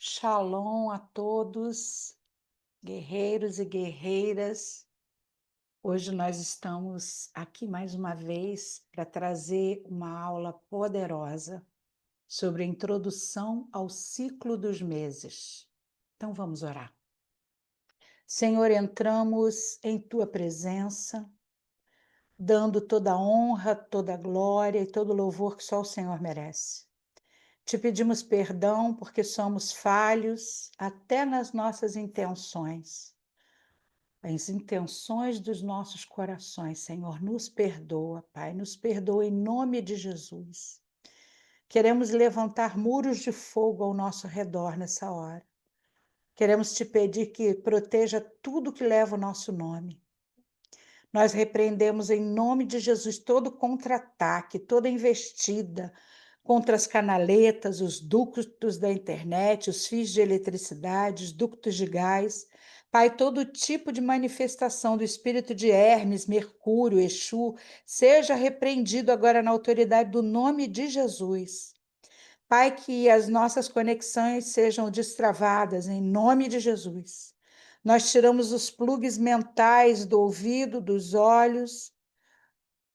Shalom a todos, guerreiros e guerreiras. Hoje nós estamos aqui mais uma vez para trazer uma aula poderosa sobre a introdução ao ciclo dos meses. Então vamos orar. Senhor, entramos em tua presença, dando toda a honra, toda a glória e todo o louvor que só o Senhor merece. Te pedimos perdão porque somos falhos até nas nossas intenções. As intenções dos nossos corações, Senhor, nos perdoa, Pai, nos perdoa em nome de Jesus. Queremos levantar muros de fogo ao nosso redor nessa hora. Queremos te pedir que proteja tudo que leva o nosso nome. Nós repreendemos em nome de Jesus todo contra-ataque, toda investida contra as canaletas, os ductos da internet, os fios de eletricidade, os ductos de gás. Pai, todo tipo de manifestação do espírito de Hermes, Mercúrio, Exu, seja repreendido agora na autoridade do nome de Jesus. Pai, que as nossas conexões sejam destravadas em nome de Jesus. Nós tiramos os plugs mentais do ouvido, dos olhos,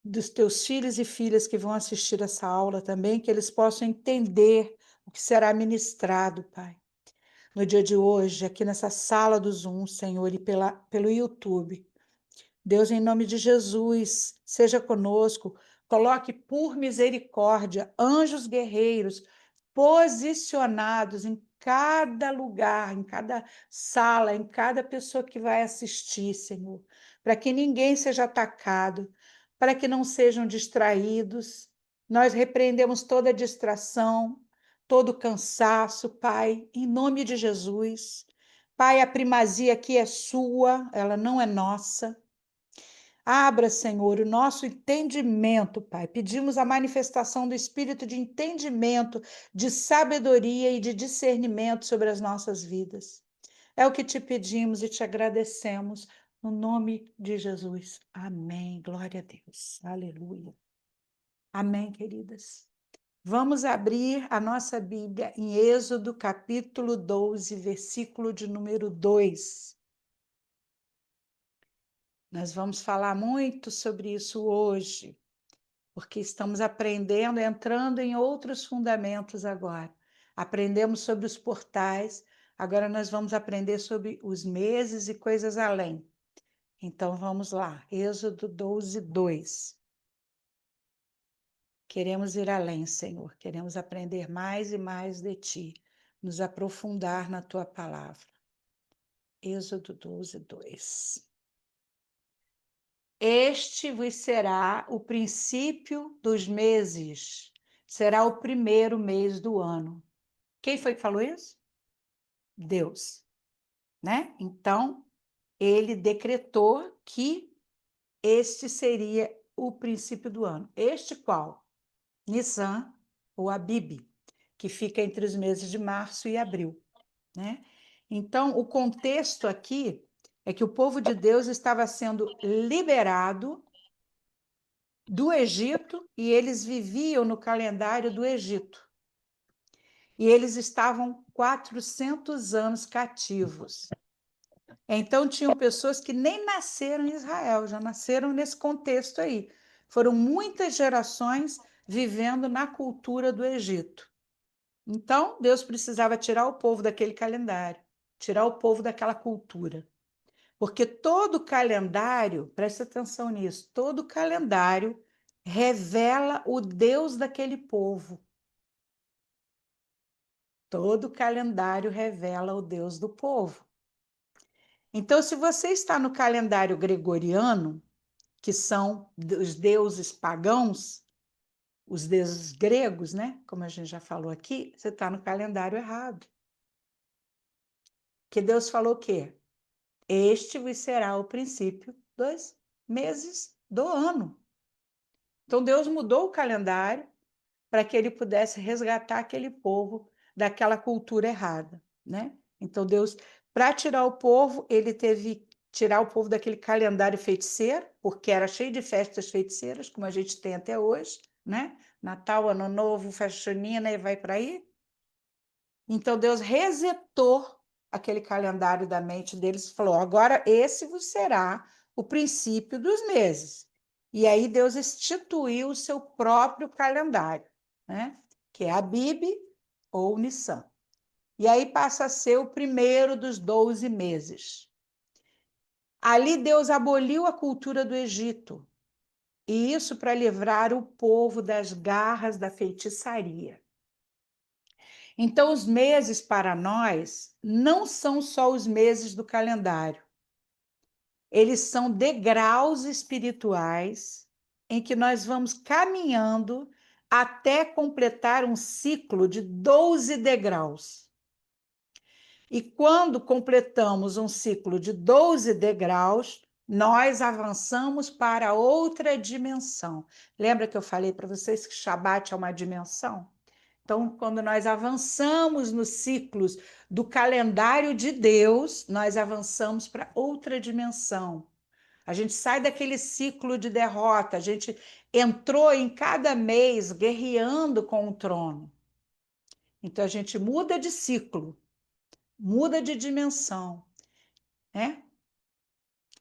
dos teus filhos e filhas que vão assistir essa aula também, que eles possam entender o que será ministrado, Pai. No dia de hoje, aqui nessa sala do Zoom, Senhor, e pelo YouTube. Deus, em nome de Jesus, seja conosco, coloque por misericórdia anjos guerreiros posicionados em cada lugar, em cada sala, em cada pessoa que vai assistir, Senhor, para que ninguém seja atacado, para que não sejam distraídos. Nós repreendemos toda distração, todo cansaço, Pai, em nome de Jesus. Pai, a primazia aqui é sua, ela não é nossa. Abra, Senhor, o nosso entendimento, Pai. Pedimos a manifestação do espírito de entendimento, de sabedoria e de discernimento sobre as nossas vidas. É o que te pedimos e te agradecemos, no nome de Jesus. Amém. Glória a Deus. Aleluia. Amém, queridas. Vamos abrir a nossa Bíblia em Êxodo, capítulo 12, versículo de número 2. Nós vamos falar muito sobre isso hoje, porque estamos aprendendo, entrando em outros fundamentos agora. Aprendemos sobre os portais, agora nós vamos aprender sobre os meses e coisas além. Então vamos lá, Êxodo 12, 2. Queremos ir além, Senhor, queremos aprender mais e mais de Ti, nos aprofundar na Tua palavra. Êxodo 12, 2. Este vos será o princípio dos meses, será o primeiro mês do ano. Quem foi que falou isso? Deus, né? Então, ele decretou que este seria o princípio do ano. Este qual? Nissan ou Abib, que fica entre os meses de março e abril, né? Então, o contexto aqui é que o povo de Deus estava sendo liberado do Egito e eles viviam no calendário do Egito. E eles estavam 400 anos cativos. Então, tinham pessoas que nem nasceram em Israel, já nasceram nesse contexto aí. Foram muitas gerações vivendo na cultura do Egito. Então, Deus precisava tirar o povo daquele calendário, tirar o povo daquela cultura. Porque todo calendário, presta atenção nisso, todo calendário revela o Deus daquele povo. Todo calendário revela o Deus do povo. Então, se você está no calendário gregoriano, que são os deuses pagãos, os deuses gregos, né? Como a gente já falou aqui, você está no calendário errado. Que Deus falou o quê? Este vos será o princípio dos meses do ano. Então, Deus mudou o calendário para que ele pudesse resgatar aquele povo daquela cultura errada, né? Então, Deus, para tirar o povo, ele teve que tirar o povo daquele calendário feiticeiro, porque era cheio de festas feiticeiras, como a gente tem até hoje, né? Natal, Ano Novo, festa junina e vai para aí. Então Deus resetou aquele calendário da mente deles e falou: agora esse vos será o princípio dos meses. E aí Deus instituiu o seu próprio calendário, né? Que é Abib ou Nissan. E aí passa a ser o primeiro dos 12 meses. Ali Deus aboliu a cultura do Egito, e isso para livrar o povo das garras da feitiçaria. Então, os meses para nós não são só os meses do calendário, eles são degraus espirituais em que nós vamos caminhando até completar um ciclo de 12 degraus. E quando completamos um ciclo de 12 degraus, nós avançamos para outra dimensão. Lembra que eu falei para vocês que Shabat é uma dimensão? Então, quando nós avançamos nos ciclos do calendário de Deus, nós avançamos para outra dimensão. A gente sai daquele ciclo de derrota, a gente entrou em cada mês guerreando com o trono. Então, a gente muda de ciclo, muda de dimensão, né?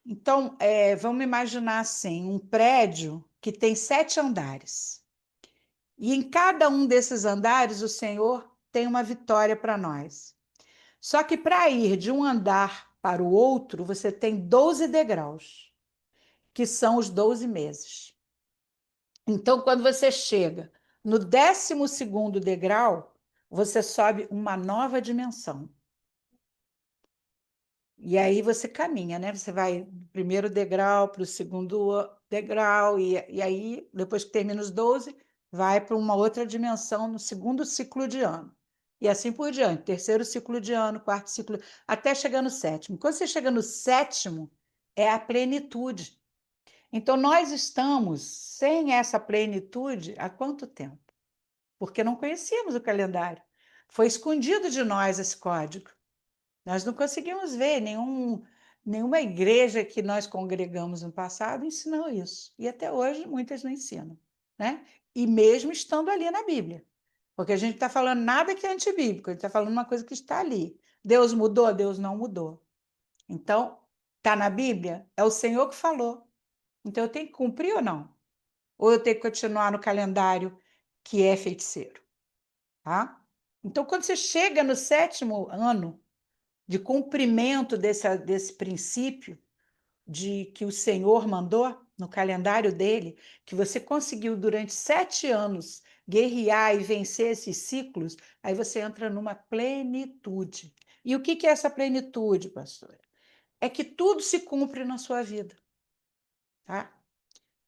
Então, vamos imaginar assim, um prédio que tem 7 andares. E em cada um desses andares, o Senhor tem uma vitória para nós. Só que para ir de um andar para o outro, você tem 12 degraus, que são os 12 meses. Então, quando você chega no 12º degrau, você sobe uma nova dimensão. E aí você caminha, né? Você vai do primeiro degrau para o segundo degrau, e aí, depois que termina os 12, vai para uma outra dimensão no segundo ciclo de ano. E assim por diante, terceiro ciclo de ano, quarto ciclo, até chegar no sétimo. Quando você chega no sétimo, é a plenitude. Então, nós estamos sem essa plenitude há quanto tempo? Porque não conhecíamos o calendário. Foi escondido de nós esse código. Nós não conseguimos ver nenhuma igreja que nós congregamos no passado ensinou isso. E até hoje muitas não ensinam, né? E mesmo estando ali na Bíblia. Porque a gente está falando nada que é antibíblico, a gente está falando uma coisa que está ali. Deus mudou? Deus não mudou. Então, está na Bíblia? É o Senhor que falou. Então, eu tenho que cumprir ou não? Ou eu tenho que continuar no calendário que é feiticeiro? Tá? Então, quando você chega no 7º ano, de cumprimento desse princípio de que o Senhor mandou no calendário dele, que você conseguiu durante 7 anos guerrear e vencer esses ciclos, aí você entra numa plenitude. E o que é essa plenitude, pastora? É que tudo se cumpre na sua vida, tá?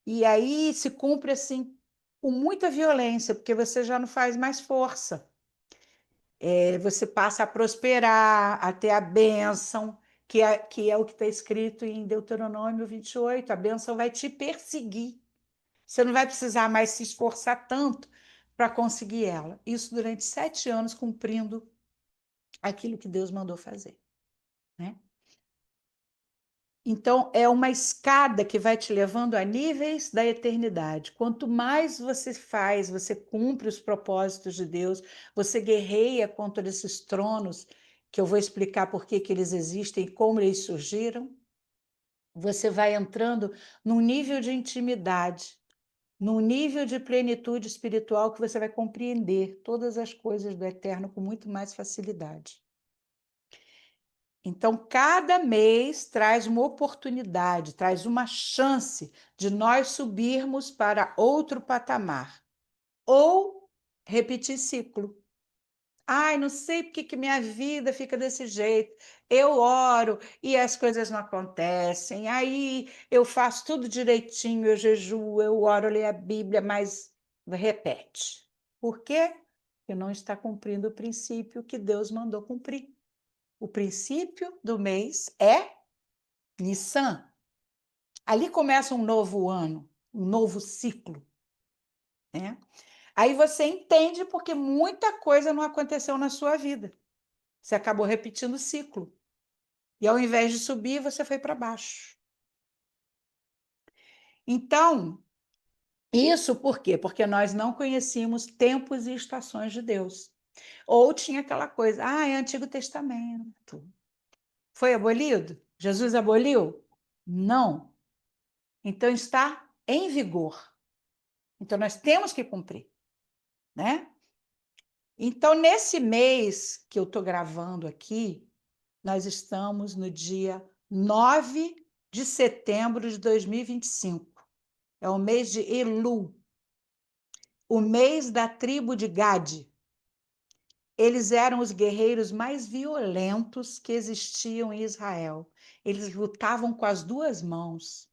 E aí se cumpre assim com muita violência, porque você já não faz mais força. Você passa a prosperar, a ter a bênção, que é o que está escrito em Deuteronômio 28. A bênção vai te perseguir. Você não vai precisar mais se esforçar tanto para conseguir ela. Isso durante 7 anos, cumprindo aquilo que Deus mandou fazer, né? Então, é uma escada que vai te levando a níveis da eternidade. Quanto mais você faz, você cumpre os propósitos de Deus, você guerreia contra esses tronos, que eu vou explicar por que eles existem e como eles surgiram, você vai entrando num nível de intimidade, num nível de plenitude espiritual que você vai compreender todas as coisas do eterno com muito mais facilidade. Então, cada mês traz uma oportunidade, traz uma chance de nós subirmos para outro patamar ou repetir ciclo. Ai, não sei por que minha vida fica desse jeito. Eu oro e as coisas não acontecem. Aí eu faço tudo direitinho, eu jejuo, eu oro, eu leio a Bíblia, mas repete. Por quê? Porque não está cumprindo o princípio que Deus mandou cumprir. O princípio do mês é Nissan. Ali começa um novo ano, um novo ciclo, né? Aí você entende porque muita coisa não aconteceu na sua vida. Você acabou repetindo o ciclo. E ao invés de subir, você foi para baixo. Então, isso por quê? Porque nós não conhecíamos tempos e estações de Deus. Ou tinha aquela coisa, é Antigo Testamento. Foi abolido? Jesus aboliu? Não. Então está em vigor. Então nós temos que cumprir, né? Então, nesse mês que eu estou gravando aqui, nós estamos no dia 9 de setembro de 2025. É o mês de Elul, o mês da tribo de Gade. Eles eram os guerreiros mais violentos que existiam em Israel. Eles lutavam com as duas mãos.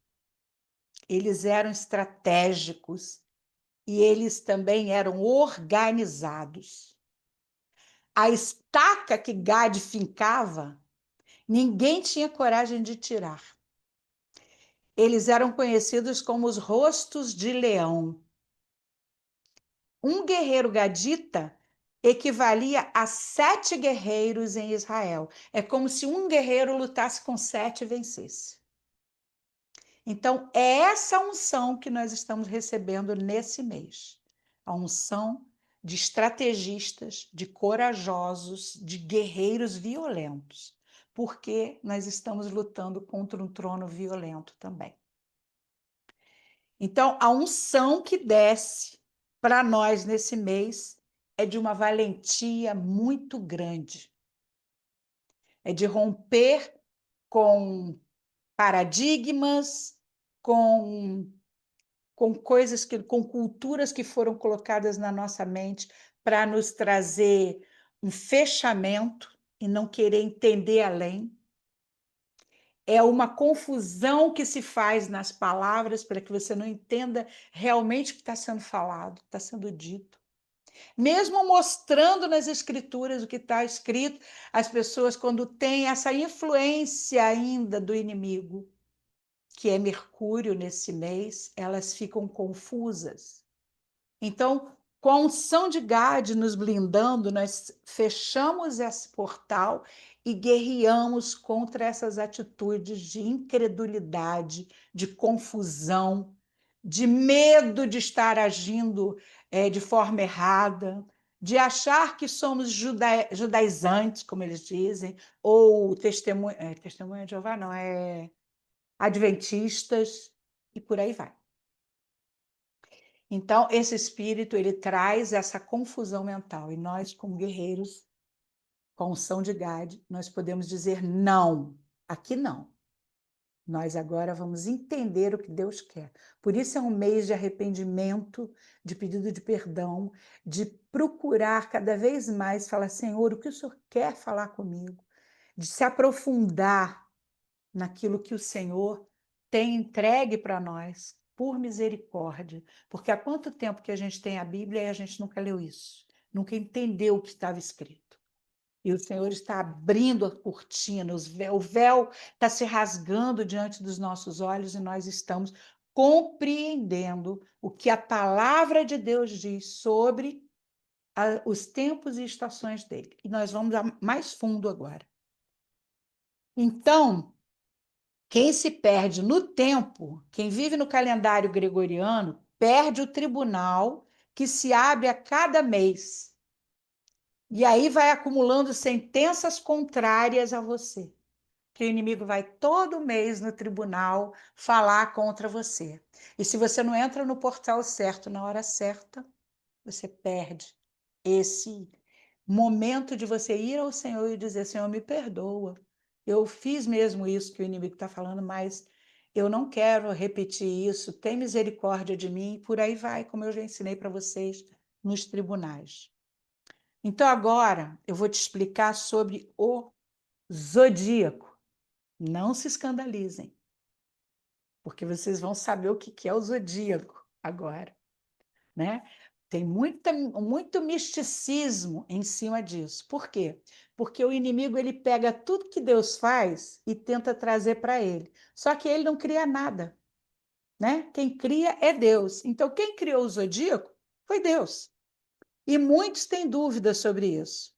Eles eram estratégicos e eles também eram organizados. A estaca que Gade fincava, ninguém tinha coragem de tirar. Eles eram conhecidos como os rostos de leão. Um guerreiro gadita equivalia a 7 guerreiros em Israel. É como se um guerreiro lutasse com 7 e vencesse. Então, é essa unção que nós estamos recebendo nesse mês. A unção de estrategistas, de corajosos, de guerreiros violentos. Porque nós estamos lutando contra um trono violento também. Então, a unção que desce para nós nesse mês é de uma valentia muito grande. É de romper com paradigmas, com, com culturas que foram colocadas na nossa mente para nos trazer um fechamento e não querer entender além. É uma confusão que se faz nas palavras para que você não entenda realmente o que está sendo falado, está sendo dito. Mesmo mostrando nas escrituras o que está escrito, as pessoas, quando têm essa influência ainda do inimigo, que é Mercúrio nesse mês, elas ficam confusas. Então, com a unção de Gade nos blindando, nós fechamos esse portal e guerreamos contra essas atitudes de incredulidade, de confusão, de medo de estar agindo de forma errada, de achar que somos judaizantes, como eles dizem, ou testemunha de Jeová, não, adventistas, e por aí vai. Então, esse espírito, ele traz essa confusão mental. E nós, como guerreiros, com a unção de Gade, nós podemos dizer não, aqui não. Nós agora vamos entender o que Deus quer. Por isso é um mês de arrependimento, de pedido de perdão, de procurar cada vez mais falar, Senhor, o que o Senhor quer falar comigo? De se aprofundar naquilo que o Senhor tem entregue para nós, por misericórdia. Porque há quanto tempo que a gente tem a Bíblia e a gente nunca leu isso, nunca entendeu o que estava escrito. E o Senhor está abrindo a cortina, o véu está se rasgando diante dos nossos olhos e nós estamos compreendendo o que a palavra de Deus diz sobre os tempos e estações dele. E nós vamos mais fundo agora. Então, quem se perde no tempo, quem vive no calendário gregoriano, perde o tribunal que se abre a cada mês. E aí vai acumulando sentenças contrárias a você. Que o inimigo vai todo mês no tribunal falar contra você. E se você não entra no portal certo na hora certa, você perde esse momento de você ir ao Senhor e dizer, Senhor, me perdoa. Eu fiz mesmo isso que o inimigo está falando, mas eu não quero repetir isso. Tem misericórdia de mim, e por aí vai, como eu já ensinei para vocês nos tribunais. Então, agora eu vou te explicar sobre o zodíaco. Não se escandalizem, porque vocês vão saber o que é o zodíaco agora, né? Tem muito misticismo em cima disso. Por quê? Porque o inimigo ele pega tudo que Deus faz e tenta trazer para ele. Só que ele não cria nada, né? Quem cria é Deus. Então, quem criou o zodíaco foi Deus. E muitos têm dúvidas sobre isso.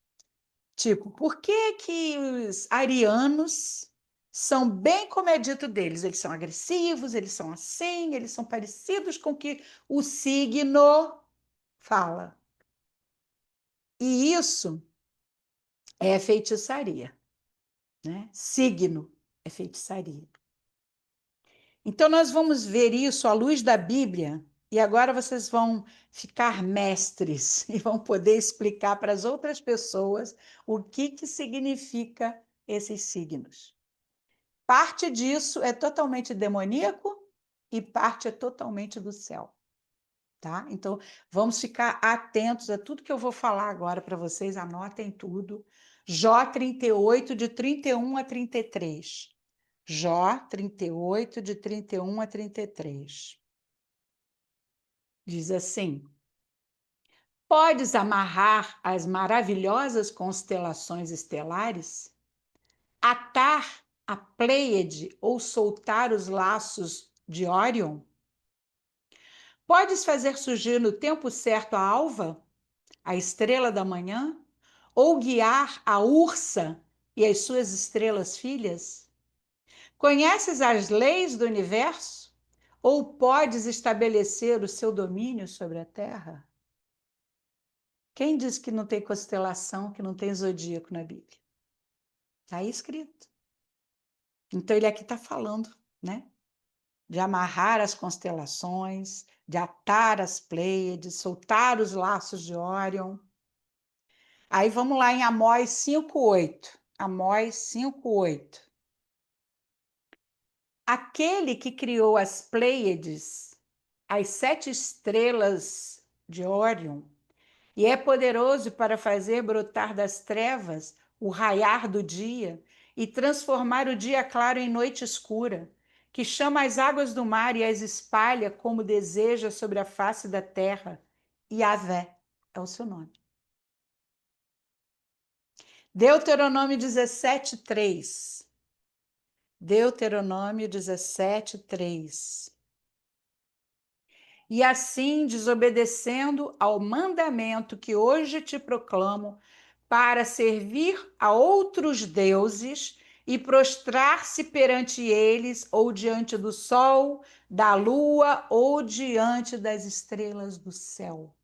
Tipo, por que que os arianos são bem como é dito deles? Eles são agressivos, eles são assim, eles são parecidos com o que o signo fala. E isso é feitiçaria, né? Signo é feitiçaria. Então, nós vamos ver isso à luz da Bíblia, e agora vocês vão ficar mestres e vão poder explicar para as outras pessoas o que significa esses signos. Parte disso é totalmente demoníaco e parte é totalmente do céu, tá? Então, vamos ficar atentos a tudo que eu vou falar agora para vocês, anotem tudo. Jó 38, de 31 a 33. Jó 38, de 31 a 33. Diz assim: Podes amarrar as maravilhosas constelações estelares? Atar a Pleiade ou soltar os laços de Órion? Podes fazer surgir no tempo certo a alva, a estrela da manhã? Ou guiar a Ursa e as suas estrelas filhas? Conheces as leis do universo? Ou podes estabelecer o seu domínio sobre a Terra? Quem diz que não tem constelação, que não tem zodíaco na Bíblia? Está aí escrito. Então, ele aqui está falando, né? De amarrar as constelações, de atar as Pleiades, soltar os laços de Órion. Aí vamos lá em Amós 5:8. Amós 5:8. Aquele que criou as Pleiades, as 7 estrelas de Órion, e é poderoso para fazer brotar das trevas o raiar do dia e transformar o dia claro em noite escura, que chama as águas do mar e as espalha como deseja sobre a face da terra. Yahvé é o seu nome. Deuteronômio 17:3. Deuteronômio 17:3. E assim, desobedecendo ao mandamento que hoje te proclamo, para servir a outros deuses e prostrar-se perante eles, ou diante do sol, da lua, ou diante das estrelas do céu.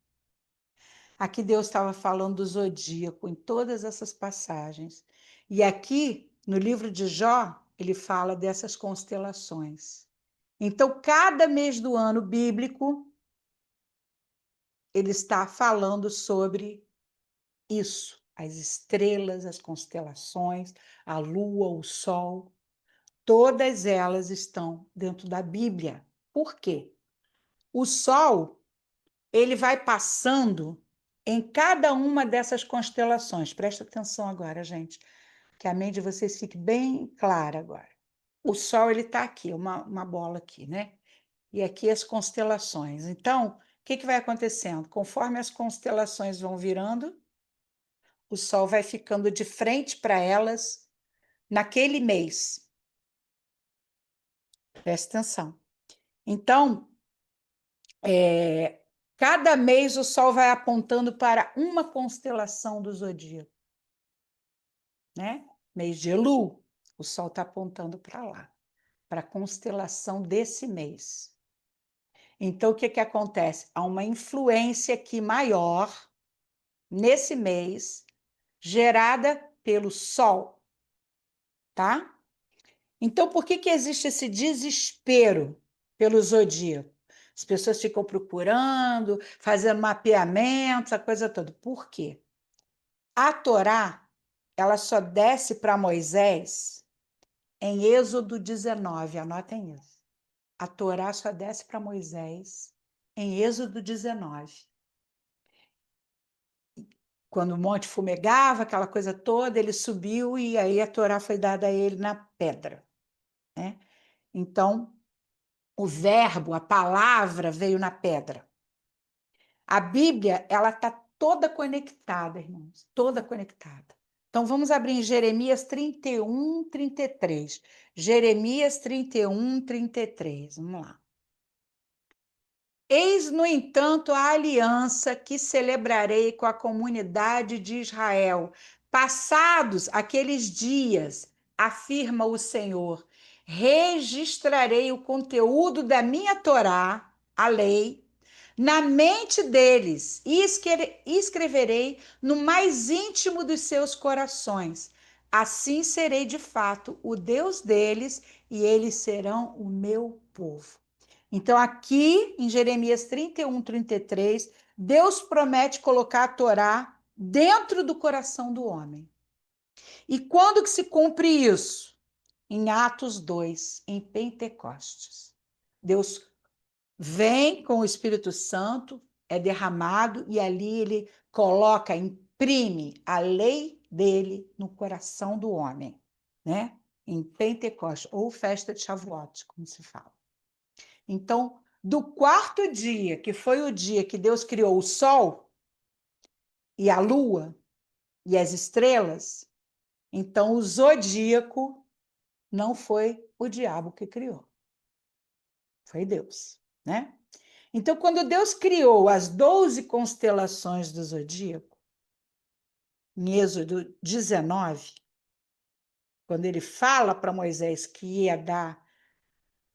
Aqui Deus estava falando do zodíaco em todas essas passagens. E aqui, no livro de Jó, ele fala dessas constelações. Então, cada mês do ano bíblico, ele está falando sobre isso, as estrelas, as constelações, a lua, o sol, todas elas estão dentro da Bíblia. Por quê? O sol, ele vai passando em cada uma dessas constelações. Presta atenção agora, gente, que a mente de vocês fique bem clara agora. O sol, ele está aqui, uma bola aqui, né? E aqui as constelações. Então, o que vai acontecendo? Conforme as constelações vão virando, o sol vai ficando de frente para elas naquele mês. Presta atenção. Então, cada mês o sol vai apontando para uma constelação do zodíaco, né? Mês de Elu, o sol está apontando para lá, para a constelação desse mês. Então, o que acontece? Há uma influência aqui maior nesse mês, gerada pelo sol, tá? Então, por que existe esse desespero pelo zodíaco? As pessoas ficam procurando, fazendo mapeamento, essa coisa toda. Por quê? A Torá, ela só desce para Moisés em Êxodo 19, anotem isso. A Torá só desce para Moisés em Êxodo 19. Quando o monte fumegava, aquela coisa toda, ele subiu e aí a Torá foi dada a ele na pedra, né? Então, o verbo, a palavra veio na pedra. A Bíblia, ela está toda conectada, irmãos, toda conectada. Então, vamos abrir em Jeremias 31, 33. Jeremias 31, 33. Vamos lá. Eis, no entanto, a aliança que celebrarei com a comunidade de Israel. Passados aqueles dias, afirma o Senhor, registrarei o conteúdo da minha Torá, a lei, na mente deles, e escreverei no mais íntimo dos seus corações. Assim serei de fato o Deus deles, e eles serão o meu povo. Então, aqui em Jeremias 31, 33, Deus promete colocar a Torá dentro do coração do homem. E quando que se cumpre isso? Em Atos 2, em Pentecostes. Deus vem com o Espírito Santo, é derramado, e ali ele coloca, imprime a lei dele no coração do homem, né? Em Pentecostes, ou festa de Shavuot, como se fala. Então, do quarto dia, que foi o dia que Deus criou o sol e a lua e as estrelas, então o zodíaco não foi o diabo que criou, foi Deus, né? Então, quando Deus criou as 12 constelações do zodíaco, em Êxodo 19, quando ele fala para Moisés que ia dar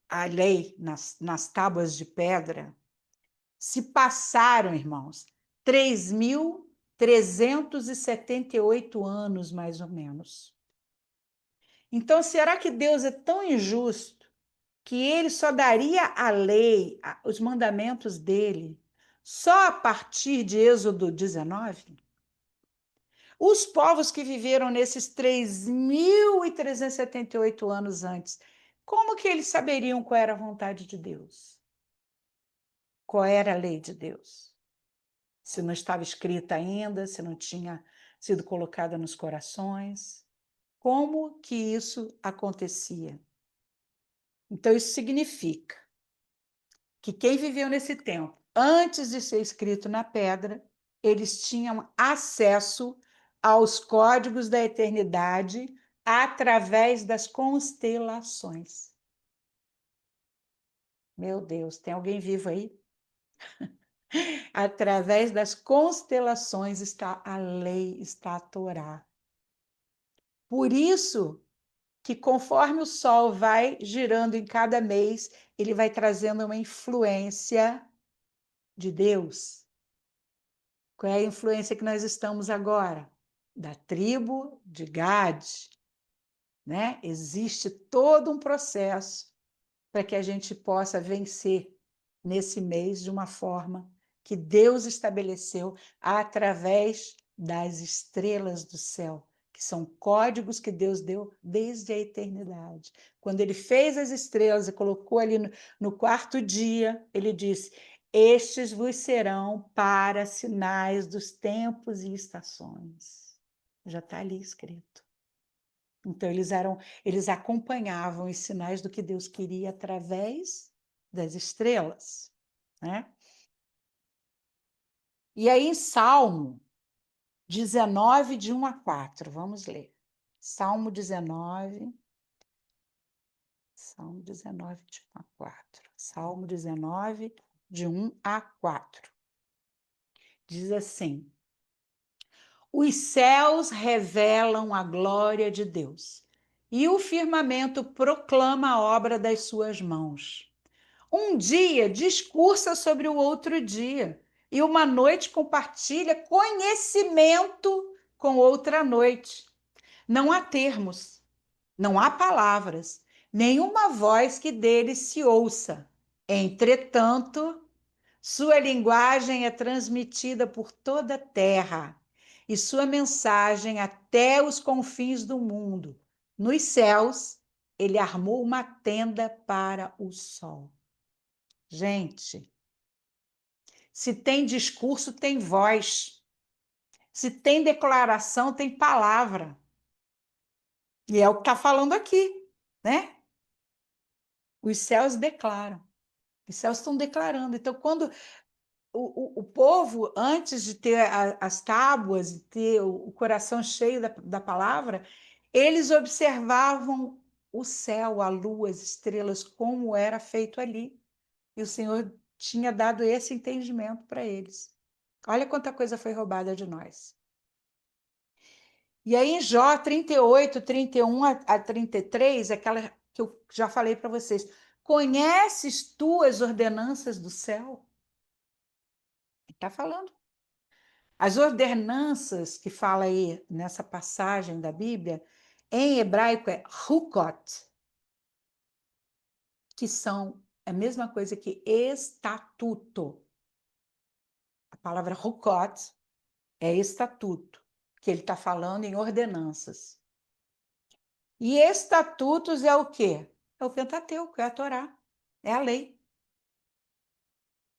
a lei nas tábuas de pedra, se passaram, irmãos, 3.378 anos, mais ou menos. Então, será que Deus é tão injusto que ele só daria a lei, os mandamentos dele, só a partir de Êxodo 19? Os povos que viveram nesses 3.378 anos antes, como que eles saberiam qual era a vontade de Deus? Qual era a lei de Deus? Se não estava escrita ainda, se não tinha sido colocada nos corações. Como que isso acontecia? Então, isso significa que quem viveu nesse tempo, antes de ser escrito na pedra, eles tinham acesso aos códigos da eternidade através das constelações. Meu Deus, tem alguém vivo aí? Através das constelações está a lei, está a Torá. Por isso que conforme o Sol vai girando em cada mês, ele vai trazendo uma influência de Deus. Qual é a influência que nós estamos agora? Da tribo de Gad, né? Existe todo um processo para que a gente possa vencer nesse mês de uma forma que Deus estabeleceu através das estrelas do céu, que são códigos que Deus deu desde a eternidade. Quando ele fez as estrelas e colocou ali no quarto dia, ele disse: Estes vos serão para sinais dos tempos e estações. Já está ali escrito. Então, eles acompanhavam os sinais do que Deus queria através das estrelas, né? E aí, em Salmo 19, de 1 a 4, vamos ler. Salmo 19, Salmo 19, de 1 a 4. Salmo 19, de 1 a 4. Diz assim: Os céus revelam a glória de Deus, e o firmamento proclama a obra das suas mãos. Um dia discursa sobre o outro dia, e uma noite compartilha conhecimento com outra noite. Não há termos, não há palavras, nenhuma voz que deles se ouça. Entretanto, sua linguagem é transmitida por toda a terra, e sua mensagem até os confins do mundo. Nos céus, ele armou uma tenda para o sol. Gente, se tem discurso, tem voz. Se tem declaração, tem palavra. E é o que está falando aqui, né? Os céus declaram. Os céus estão declarando. Então, quando o povo, antes de ter as tábuas, de ter o coração cheio da palavra, eles observavam o céu, a lua, as estrelas, como era feito ali. E o Senhor tinha dado esse entendimento para eles. Olha quanta coisa foi roubada de nós. E aí, em Jó 38, 31 a 33, aquela que eu já falei para vocês: Conheces tu as ordenanças do céu? Está falando. As ordenanças que fala aí nessa passagem da Bíblia, em hebraico é hukot, que são a mesma coisa que estatuto. A palavra hukot é estatuto, que ele está falando em ordenanças. E estatutos é o quê? É o Pentateuco, é a Torá, é a lei.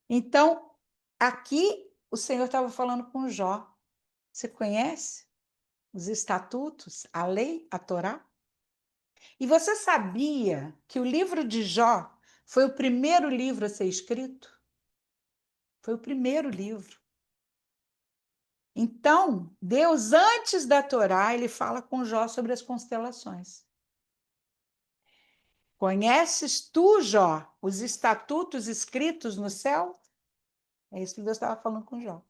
Então, aqui o Senhor estava falando com Jó. Você conhece os estatutos, a lei, a Torá? E você sabia que o livro de Jó foi o primeiro livro a ser escrito? Foi o primeiro livro. Então, Deus, antes da Torá, ele fala com Jó sobre as constelações. Conheces tu, Jó, os estatutos escritos no céu? É isso que Deus estava falando com Jó.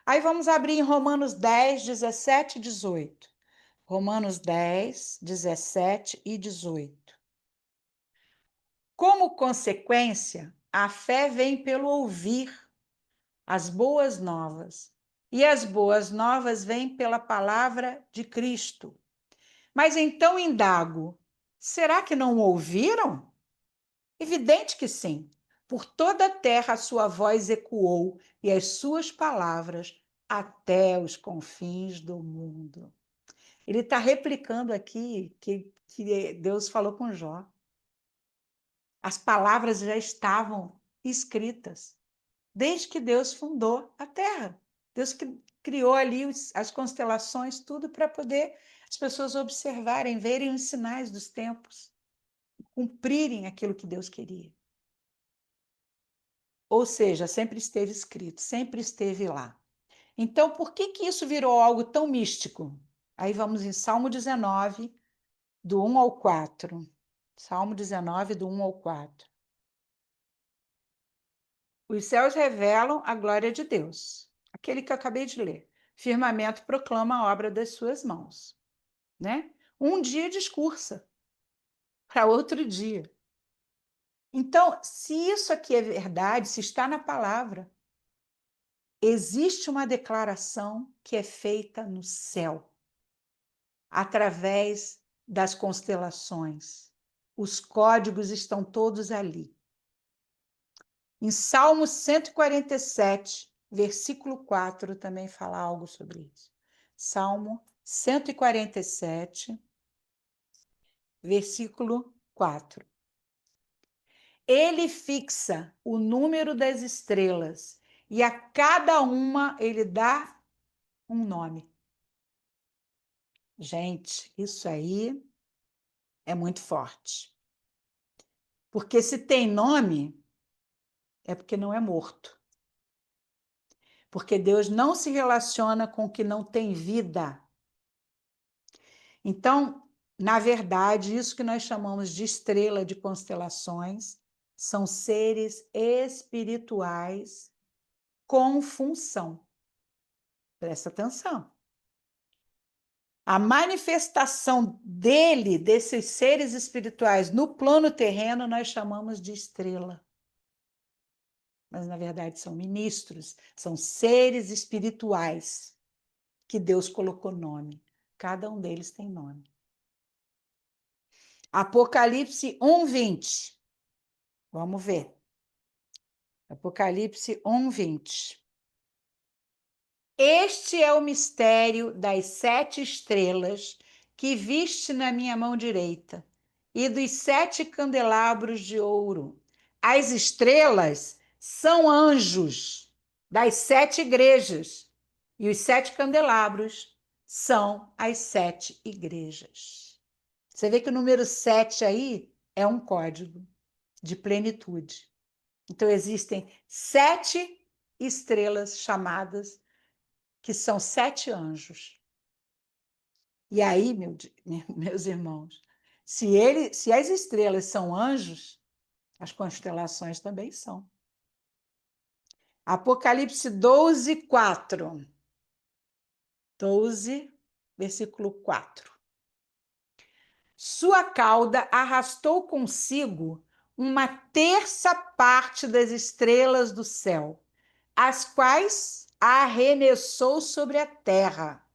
Aí vamos abrir em Romanos 10, 17 e 18. Romanos 10, 17 e 18. Como consequência, a fé vem pelo ouvir as boas novas, e as boas novas vêm pela palavra de Cristo. Mas então indago: será que não ouviram? Evidente que sim. Por toda a terra a sua voz ecoou e as suas palavras até os confins do mundo. Ele está replicando aqui que Deus falou com Jó. As palavras já estavam escritas desde que Deus fundou a Terra. Deus criou ali as constelações, tudo para poder as pessoas observarem, verem os sinais dos tempos, cumprirem aquilo que Deus queria. Ou seja, sempre esteve escrito, sempre esteve lá. Então, por que isso virou algo tão místico? Aí vamos em Salmo 19, do 1 ao 4. Salmo 19, do 1 ao 4. Os céus revelam a glória de Deus, aquele que eu acabei de ler. Firmamento proclama a obra das suas mãos. Né? Um dia discursa para outro dia. Então, se isso aqui é verdade, se está na palavra, existe uma declaração que é feita no céu, através das constelações. Os códigos estão todos ali. Em Salmo 147, versículo 4, também fala algo sobre isso. Salmo 147, versículo 4. Ele fixa o número das estrelas e a cada uma ele dá um nome. Gente, isso aí é muito forte. Porque se tem nome, é porque não é morto. Porque Deus não se relaciona com o que não tem vida. Então, na verdade, isso que nós chamamos de estrela de constelações são seres espirituais com função. Presta atenção. A manifestação dele, desses seres espirituais, no plano terreno, nós chamamos de estrela. Mas, na verdade, são ministros, são seres espirituais que Deus colocou nome. Cada um deles tem nome. Apocalipse 1:20. Vamos ver. Apocalipse 1:20. Este é o mistério das 7 estrelas que viste na minha mão direita e dos 7 candelabros de ouro. As estrelas são anjos das 7 igrejas e os 7 candelabros são as 7 igrejas. Você vê que o número 7 aí é um código de plenitude. Então, existem 7 estrelas chamadas que são 7 anjos. E aí, meus irmãos, se as estrelas são anjos, as constelações também são. Apocalipse 12, 4. 12, versículo 4. Sua cauda arrastou consigo uma terça parte das estrelas do céu, as quais arremessou sobre a terra.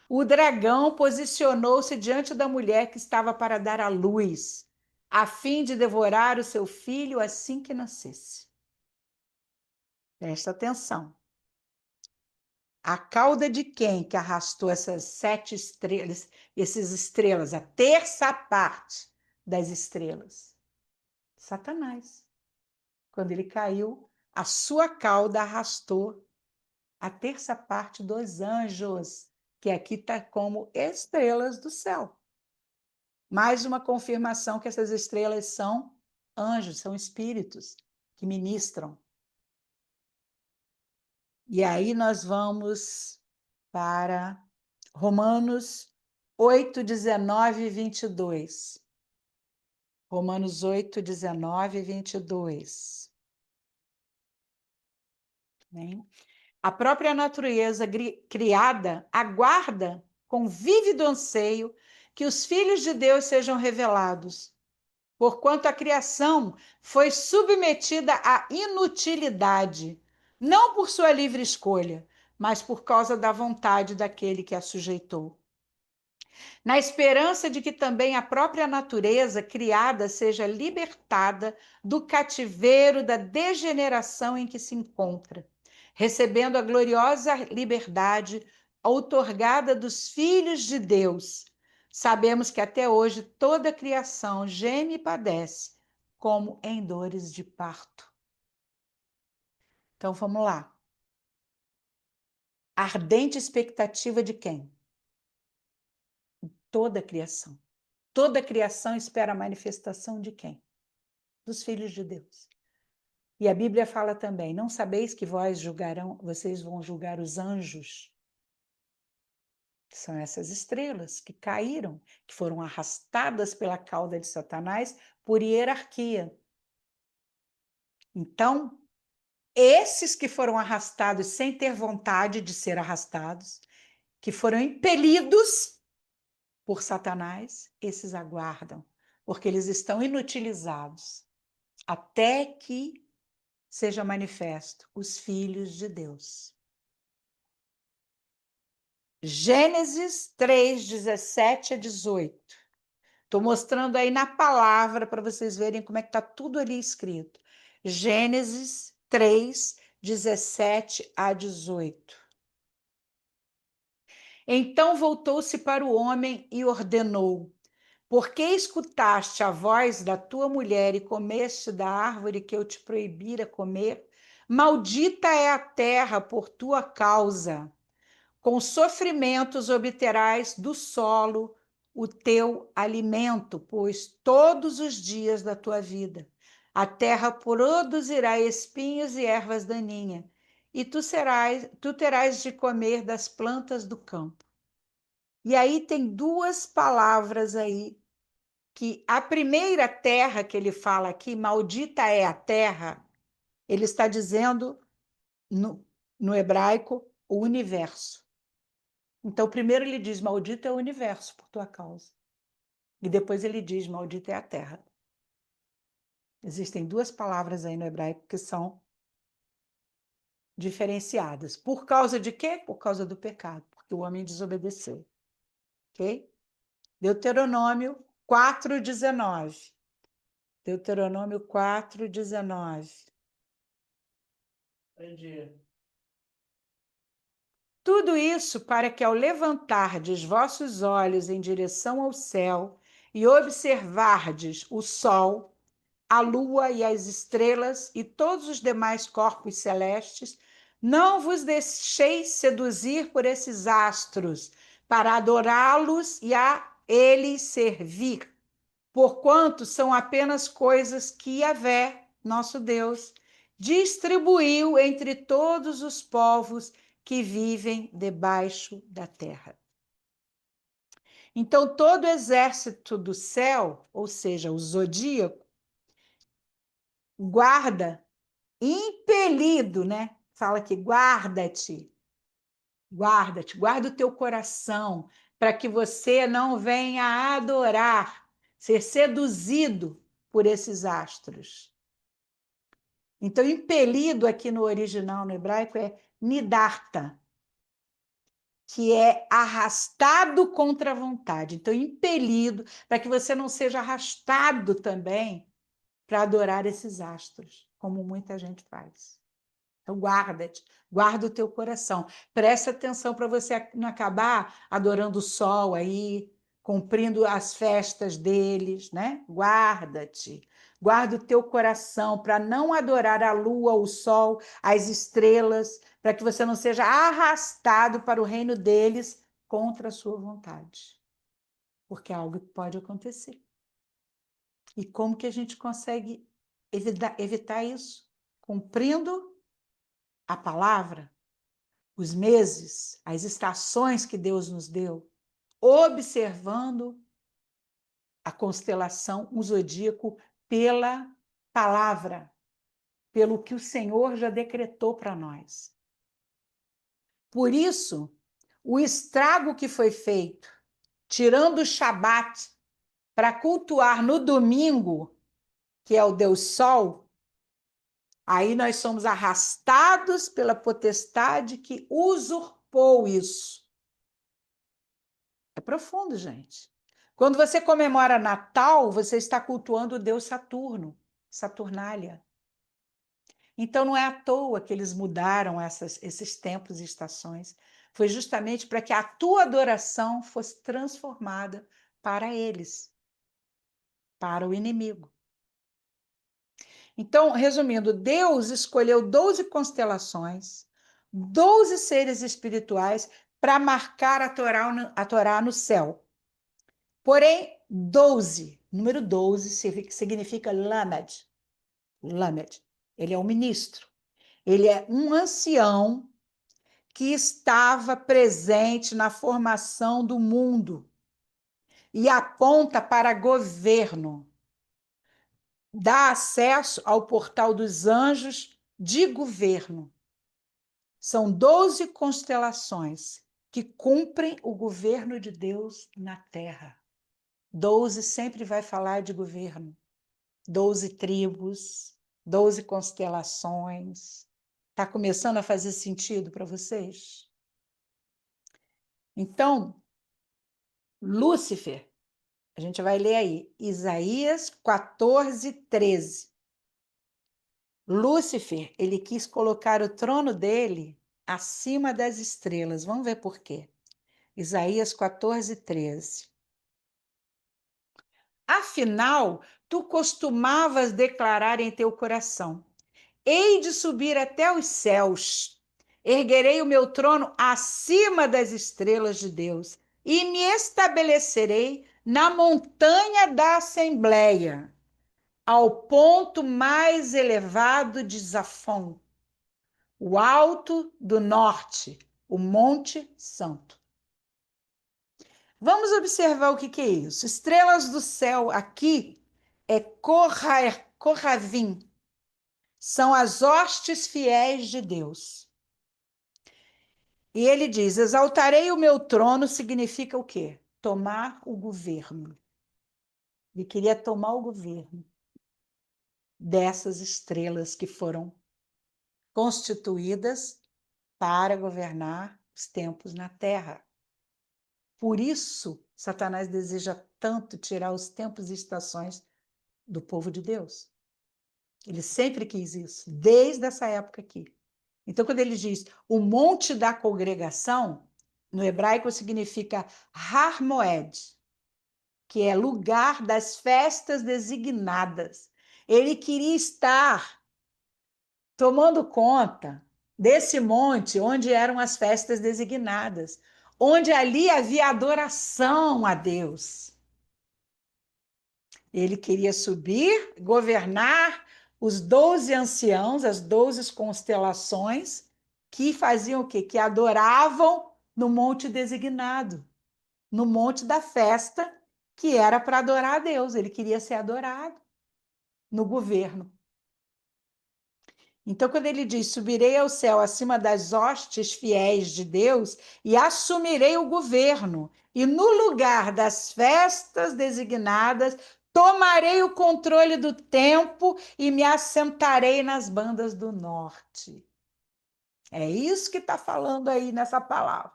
O dragão posicionou-se diante da mulher que estava para dar à luz, a fim de devorar o seu filho assim que nascesse. Presta atenção. A cauda de quem que arrastou essas 7 estrelas, essas estrelas, a terça parte das estrelas? Satanás. Quando ele caiu, a sua cauda arrastou a terça parte dos anjos, que aqui está como estrelas do céu. Mais uma confirmação que essas estrelas são anjos, são espíritos que ministram. E aí nós vamos para Romanos 8, 19 e 22. Romanos 8, 19 e 22. Bem, a própria natureza criada aguarda com vívido anseio que os filhos de Deus sejam revelados, porquanto a criação foi submetida à inutilidade, não por sua livre escolha, mas por causa da vontade daquele que a sujeitou, na esperança de que também a própria natureza criada seja libertada do cativeiro da degeneração em que se encontra, recebendo a gloriosa liberdade outorgada dos filhos de Deus. Sabemos que até hoje toda a criação geme e padece, como em dores de parto. Então vamos lá. Ardente expectativa de quem? Toda a criação. Toda a criação espera a manifestação de quem? Dos filhos de Deus. E a Bíblia fala também: não sabeis que vocês vão julgar os anjos, que são essas estrelas que caíram, que foram arrastadas pela cauda de Satanás por hierarquia. Então, esses que foram arrastados sem ter vontade de ser arrastados, que foram impelidos por Satanás, esses aguardam, porque eles estão inutilizados, até que seja manifesto os filhos de Deus. Gênesis 3, 17 a 18. Estou mostrando aí na palavra para vocês verem como é que está tudo ali escrito. Gênesis 3, 17 a 18. Então voltou-se para o homem e ordenou: por que escutaste a voz da tua mulher e comeste da árvore que eu te proibira comer? Maldita é a terra por tua causa. Com sofrimentos obterás do solo o teu alimento, pois todos os dias da tua vida a terra produzirá espinhos e ervas daninhas, e tu terás de comer das plantas do campo. E aí tem 2 palavras aí, que a primeira terra que ele fala aqui, maldita é a terra, ele está dizendo no hebraico o universo. Então, primeiro ele diz: maldito é o universo por tua causa. E depois ele diz: maldita é a terra. Existem 2 palavras aí no hebraico que são diferenciadas. Por causa de quê? Por causa do pecado, porque o homem desobedeceu. Ok? Deuteronômio 4:19. Deuteronômio 4:19. Entendi. Tudo isso para que, ao levantardes vossos olhos em direção ao céu e observardes o sol, a lua e as estrelas e todos os demais corpos celestes, não vos deixeis seduzir por esses astros, para adorá-los e a eles servir, porquanto são apenas coisas que Yahvé, nosso Deus, distribuiu entre todos os povos que vivem debaixo da terra. Então, todo o exército do céu, ou seja, o zodíaco, guarda, impelido, né? Fala que guarda-te, guarda-te, guarda o teu coração, para que você não venha a adorar, ser seduzido por esses astros. Então, impelido aqui no original, no hebraico, é nidarta, que é arrastado contra a vontade. Então, impelido, para que você não seja arrastado também para adorar esses astros, como muita gente faz. Então, guarda-te, guarda o teu coração. Presta atenção para você não acabar adorando o sol aí, cumprindo as festas deles, né? Guarda-te. Guarda o teu coração para não adorar a lua, o sol, as estrelas, para que você não seja arrastado para o reino deles contra a sua vontade. Porque é algo que pode acontecer. E como que a gente consegue evitar isso? Cumprindo a palavra, os meses, as estações que Deus nos deu, observando a constelação, o zodíaco, pela palavra, pelo que o Senhor já decretou para nós. Por isso, o estrago que foi feito, tirando o Shabat para cultuar no domingo, que é o Deus Sol, aí nós somos arrastados pela potestade que usurpou isso. É profundo, gente. Quando você comemora Natal, você está cultuando o deus Saturno, Saturnália. Então, não é à toa que eles mudaram esses tempos e estações. Foi justamente para que a tua adoração fosse transformada para eles, para o inimigo. Então, resumindo, Deus escolheu 12 constelações, 12 seres espirituais para marcar a Torá no céu. Porém, 12, número 12 significa Lamed. Lamed. Ele é um ministro. Ele é um ancião que estava presente na formação do mundo e aponta para governo. Dá acesso ao portal dos anjos de governo. São 12 constelações que cumprem o governo de Deus na Terra. 12 sempre vai falar de governo. 12 tribos, 12 constelações. Está começando a fazer sentido para vocês? Então, Lúcifer, a gente vai ler aí, Isaías 14, 13. Lúcifer, ele quis colocar o trono dele acima das estrelas. Vamos ver por quê. Isaías 14, 13. Afinal, tu costumavas declarar em teu coração: hei de subir até os céus, erguerei o meu trono acima das estrelas de Deus e me estabelecerei na montanha da Assembleia, ao ponto mais elevado de Zafon, o alto do norte, o Monte Santo. Vamos observar o que é isso. Estrelas do céu aqui é Corravim, são as hostes fiéis de Deus. E ele diz: exaltarei o meu trono, significa o quê? Tomar o governo. Ele queria tomar o governo dessas estrelas que foram constituídas para governar os tempos na Terra. Por isso, Satanás deseja tanto tirar os tempos e estações do povo de Deus. Ele sempre quis isso, desde essa época aqui. Então, quando ele diz o monte da congregação, no hebraico significa Har Moed, que é lugar das festas designadas. Ele queria estar tomando conta desse monte onde eram as festas designadas, onde ali havia adoração a Deus. Ele queria subir, governar os 12 anciãos, as 12 constelações, que faziam o quê? Que adoravam no monte designado, no monte da festa, que era para adorar a Deus. Ele queria ser adorado no governo. Então, quando ele diz: subirei ao céu acima das hostes fiéis de Deus e assumirei o governo, e no lugar das festas designadas, Tomarei o controle do tempo e me assentarei nas bandas do norte. É isso que está falando aí nessa palavra.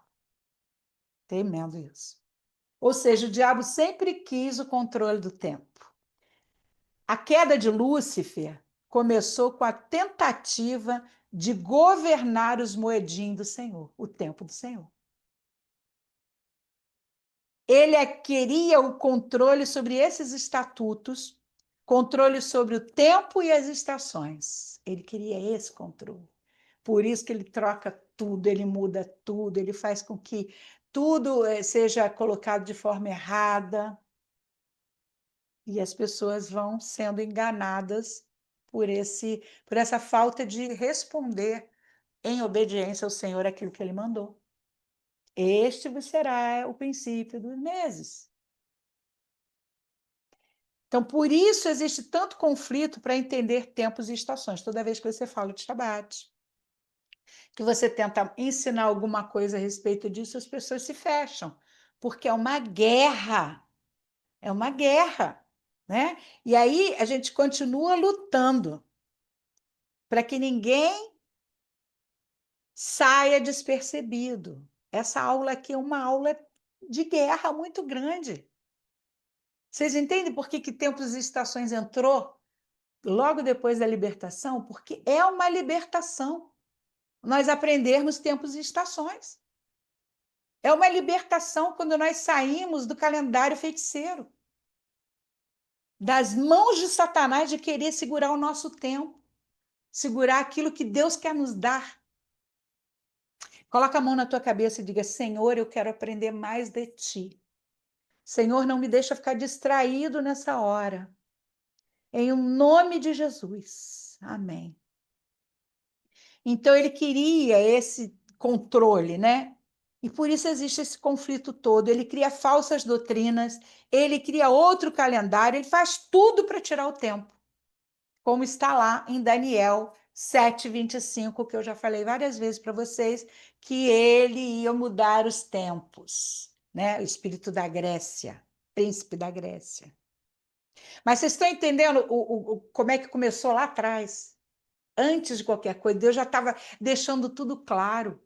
Tremendo isso. Ou seja, o diabo sempre quis o controle do tempo. A queda de Lúcifer começou com a tentativa de governar os moedinhos do Senhor, o tempo do Senhor. Ele queria o controle sobre esses estatutos, controle sobre o tempo e as estações. Ele queria esse controle. Por isso que ele troca tudo, ele muda tudo, ele faz com que tudo seja colocado de forma errada. E as pessoas vão sendo enganadas por essa falta de responder em obediência ao Senhor aquilo que ele mandou. Este será o princípio dos meses. Então, por isso existe tanto conflito para entender tempos e estações. Toda vez que você fala de Shabat, que você tenta ensinar alguma coisa a respeito disso, as pessoas se fecham, porque é uma guerra. É uma guerra, né? E aí a gente continua lutando para que ninguém saia despercebido. Essa aula aqui é uma aula de guerra muito grande. Vocês entendem por que Tempos e Estações entrou logo depois da libertação? Porque é uma libertação nós aprendermos tempos e estações. É uma libertação quando nós saímos do calendário feiticeiro, das mãos de Satanás de querer segurar o nosso tempo, segurar aquilo que Deus quer nos dar. Coloca a mão na tua cabeça e diga: Senhor, eu quero aprender mais de ti. Senhor, não me deixa ficar distraído nessa hora. Em nome de Jesus. Amém. Então, ele queria esse controle, né? E por isso existe esse conflito todo. Ele cria falsas doutrinas, ele cria outro calendário, ele faz tudo para tirar o tempo, como está lá em Daniel 7:25, que eu já falei várias vezes para vocês, que ele ia mudar os tempos, né? O espírito da Grécia, príncipe da Grécia. Mas vocês estão entendendo como é que começou lá atrás? Antes de qualquer coisa, Deus já estava deixando tudo claro.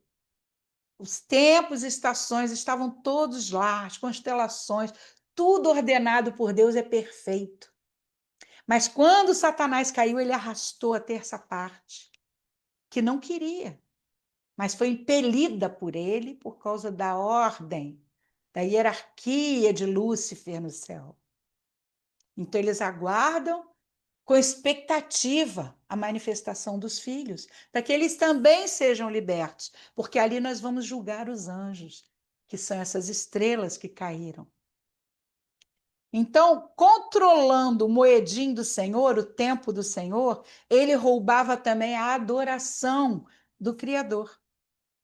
Os tempos e estações estavam todos lá, as constelações, tudo ordenado por Deus é perfeito. Mas quando Satanás caiu, ele arrastou a terça parte, que não queria, mas foi impelida por ele por causa da ordem, da hierarquia de Lúcifer no céu. Então, eles aguardam com expectativa a manifestação dos filhos, para que eles também sejam libertos, porque ali nós vamos julgar os anjos, que são essas estrelas que caíram. Então, controlando o moedim do Senhor, o tempo do Senhor, ele roubava também a adoração do Criador,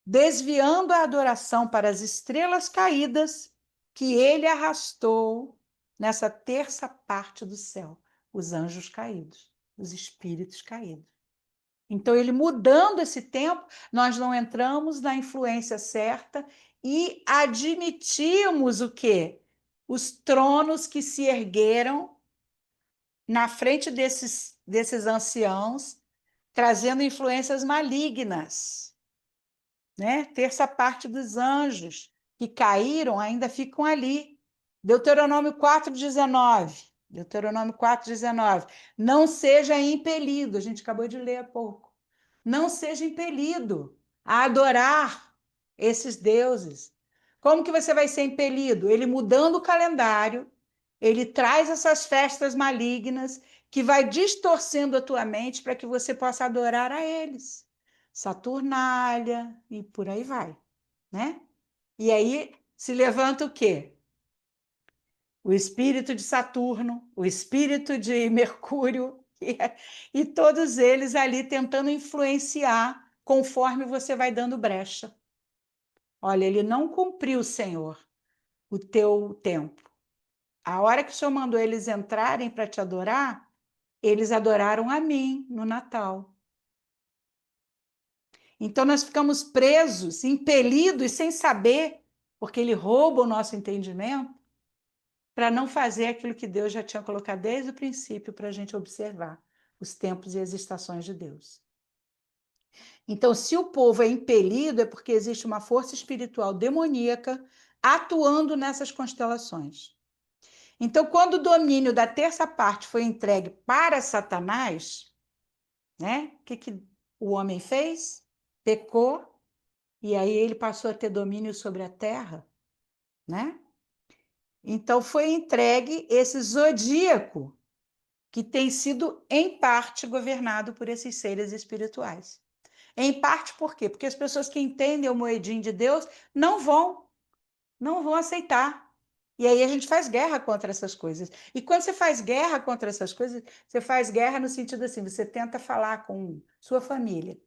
desviando a adoração para as estrelas caídas que ele arrastou nessa terça parte do céu, os anjos caídos, os espíritos caídos. Então, ele mudando esse tempo, nós não entramos na influência certa e admitimos o quê? Os tronos que se ergueram na frente desses anciãos, trazendo influências malignas, né? Terça parte dos anjos que caíram ainda ficam ali. Deuteronômio 4:19. Deuteronômio 4:19. Não seja impelido, a gente acabou de ler há pouco. Não seja impelido a adorar esses deuses. Como que você vai ser impelido? Ele mudando o calendário, ele traz essas festas malignas que vai distorcendo a tua mente para que você possa adorar a eles. Saturnália e por aí vai, né? E aí se levanta o quê? O espírito de Saturno, o espírito de Mercúrio, e todos eles ali tentando influenciar conforme você vai dando brecha. Olha, ele não cumpriu, Senhor, o teu tempo. A hora que o Senhor mandou eles entrarem para te adorar, eles adoraram a mim no Natal. Então nós ficamos presos, impelidos, sem saber, porque ele rouba o nosso entendimento, para não fazer aquilo que Deus já tinha colocado desde o princípio para a gente observar os tempos e as estações de Deus. Então, se o povo é impelido, é porque existe uma força espiritual demoníaca atuando nessas constelações. Então, quando o domínio da terça parte foi entregue para Satanás, né? O que o homem fez? Pecou, e aí ele passou a ter domínio sobre a terra, né? Então, foi entregue esse zodíaco, que tem sido, em parte, governado por esses seres espirituais. Em parte por quê? Porque as pessoas que entendem o moedinho de Deus não vão aceitar. E aí a gente faz guerra contra essas coisas. E quando você faz guerra contra essas coisas, você faz guerra no sentido assim, você tenta falar com sua família.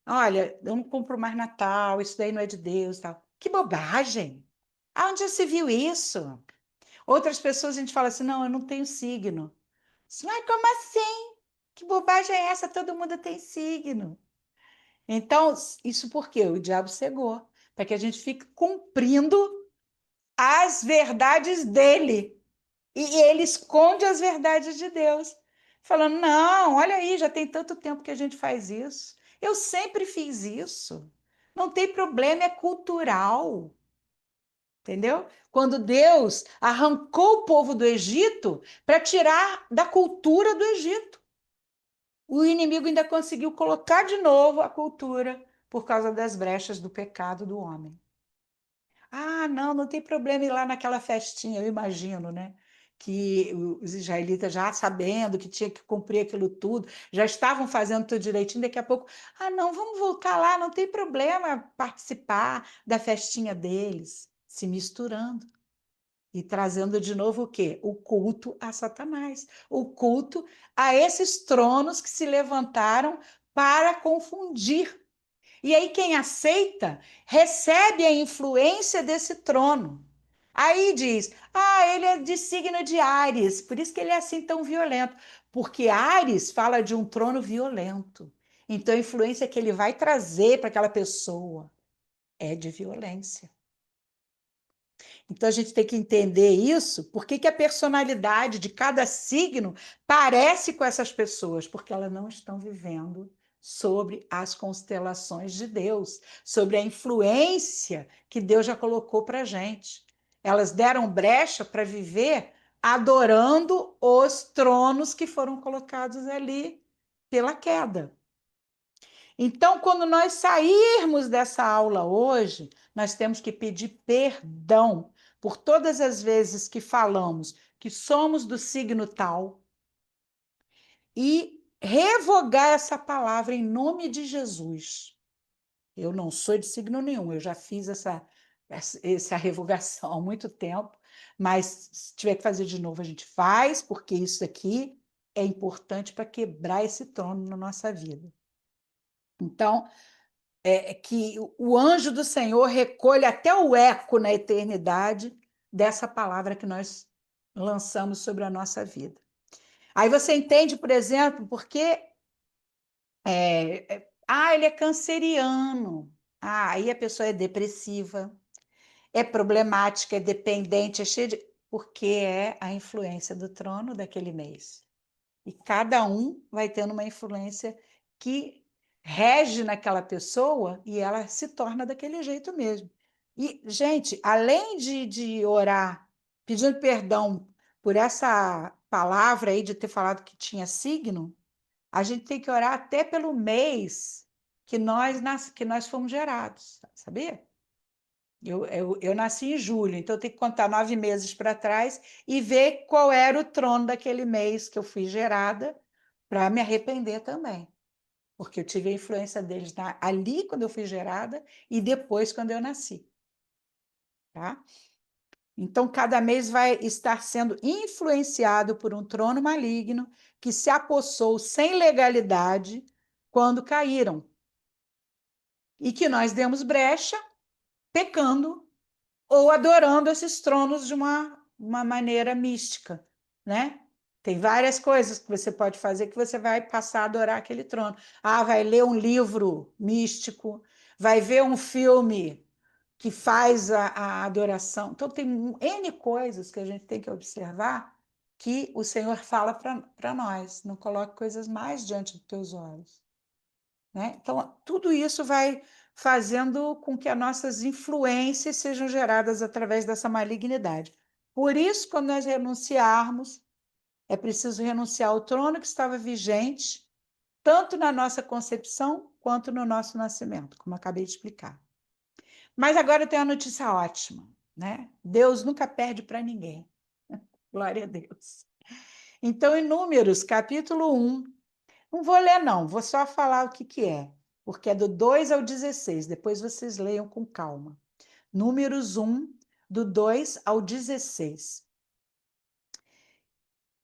Olha, eu não compro mais Natal, isso daí não é de Deus, tal. Que bobagem! Aonde já se viu isso? Outras pessoas a gente fala assim, não, eu não tenho signo. Mas como assim? Que bobagem é essa? Todo mundo tem signo. Então, isso por quê? O diabo cegou, para que a gente fique cumprindo as verdades dele. E ele esconde as verdades de Deus, falando: não, olha aí, já tem tanto tempo que a gente faz isso. Eu sempre fiz isso. Não tem problema, é cultural. Entendeu? Quando Deus arrancou o povo do Egito para tirar da cultura do Egito, o inimigo ainda conseguiu colocar de novo a cultura por causa das brechas do pecado do homem. Ah, não, não tem problema ir lá naquela festinha, eu imagino, né? Que os israelitas, já sabendo que tinha que cumprir aquilo tudo, já estavam fazendo tudo direitinho, daqui a pouco, ah, não, vamos voltar lá, não tem problema participar da festinha deles, se misturando e trazendo de novo o quê? O culto a Satanás, o culto a esses tronos que se levantaram para confundir. E aí, quem aceita, recebe a influência desse trono. Aí diz: ah, ele é de signo de Áries, por isso que ele é assim tão violento. Porque Áries fala de um trono violento. Então, a influência que ele vai trazer para aquela pessoa é de violência. Então, a gente tem que entender isso, por que a personalidade de cada signo parece com essas pessoas, porque elas não estão vivendo sobre as constelações de Deus, sobre a influência que Deus já colocou para a gente. Elas deram brecha para viver adorando os tronos que foram colocados ali pela queda. Então, quando nós sairmos dessa aula hoje, nós temos que pedir perdão por todas as vezes que falamos que somos do signo tal e revogar essa palavra em nome de Jesus. Eu não sou de signo nenhum, eu já fiz essa revogação há muito tempo, mas se tiver que fazer de novo, a gente faz, porque isso aqui é importante para quebrar esse trono na nossa vida. Então, que o anjo do Senhor recolha até o eco na eternidade dessa palavra que nós lançamos sobre a nossa vida. Aí você entende, por exemplo, porque ele é canceriano. Ah, aí a pessoa é depressiva, é problemática, é dependente, é cheia de. Porque é a influência do trono daquele mês. E cada um vai tendo uma influência que rege naquela pessoa e ela se torna daquele jeito mesmo. E, gente, além de orar, pedindo perdão por essa palavra aí de ter falado que tinha signo, a gente tem que orar até pelo mês que nós fomos gerados, sabia? Eu nasci em julho, então eu tenho que contar 9 meses para trás e ver qual era o trono daquele mês que eu fui gerada, para me arrepender também. Porque eu tive a influência deles ali quando eu fui gerada e depois quando eu nasci. Tá? Então, cada mês vai estar sendo influenciado por um trono maligno que se apossou sem legalidade quando caíram. E que nós demos brecha, pecando ou adorando esses tronos de uma maneira mística, né? Tem várias coisas que você pode fazer que você vai passar a adorar aquele trono. Ah, vai ler um livro místico, vai ver um filme que faz a adoração. Então, tem N coisas que a gente tem que observar que o Senhor fala para nós. Não coloque coisas mais diante dos teus olhos. Né? Então, tudo isso vai fazendo com que as nossas influências sejam geradas através dessa malignidade. Por isso, quando nós renunciarmos, é preciso renunciar ao trono que estava vigente, tanto na nossa concepção quanto no nosso nascimento, como acabei de explicar. Mas agora eu tenho uma notícia ótima, né? Deus nunca perde para ninguém. Glória a Deus. Então, em Números, capítulo 1, não vou ler, não, vou só falar o que é, porque é do 2 ao 16, depois vocês leiam com calma. Números 1, do 2 ao 16.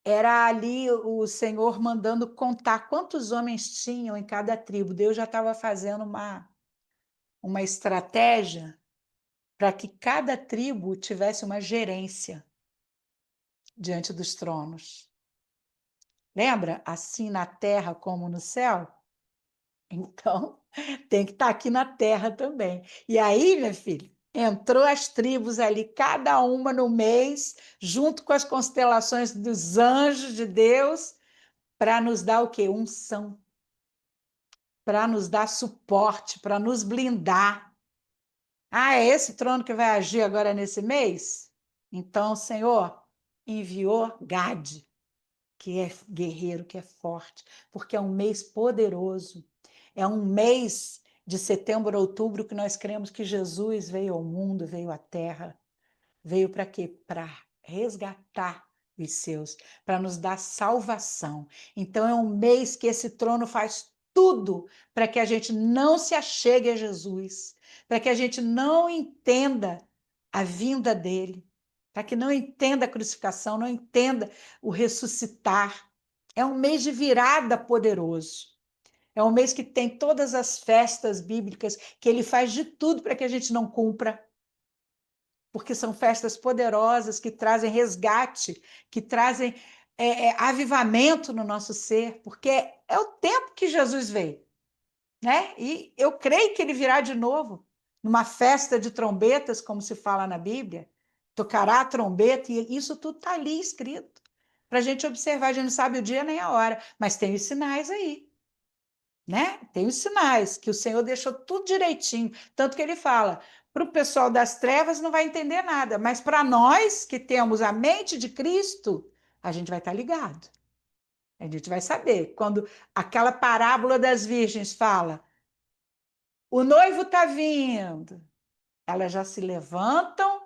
Era ali o Senhor mandando contar quantos homens tinham em cada tribo. Deus já estava fazendo uma estratégia para que cada tribo tivesse uma gerência diante dos tronos. Lembra? Assim na terra como no céu? Então, tem que estar aqui na terra também. E aí, minha filha, entrou as tribos ali, cada uma no mês, junto com as constelações dos anjos de Deus, para nos dar o quê? Unção, para nos dar suporte, para nos blindar. Ah, é esse trono que vai agir agora nesse mês? Então, o Senhor enviou Gade, que é guerreiro, que é forte, porque é um mês poderoso. É um mês de setembro a outubro que nós cremos que Jesus veio ao mundo, veio à terra. Veio para quê? Para resgatar os seus, para nos dar salvação. Então é um mês que esse trono faz tudo para que a gente não se achegue a Jesus, para que a gente não entenda a vinda dele, para que não entenda a crucificação, não entenda o ressuscitar. É um mês de virada poderoso. É um mês que tem todas as festas bíblicas, que ele faz de tudo para que a gente não cumpra, porque são festas poderosas que trazem resgate, que trazem avivamento no nosso ser, porque é o tempo que Jesus veio, né? E eu creio que ele virá de novo, numa festa de trombetas, como se fala na Bíblia, tocará a trombeta, e isso tudo está ali escrito, para a gente observar. A gente não sabe o dia nem a hora, mas tem os sinais aí. Né? Tem os sinais que o Senhor deixou tudo direitinho, tanto que ele fala, para o pessoal das trevas não vai entender nada, mas para nós que temos a mente de Cristo, a gente vai estar ligado. A gente vai saber. Quando aquela parábola das virgens fala, o noivo está vindo, elas já se levantam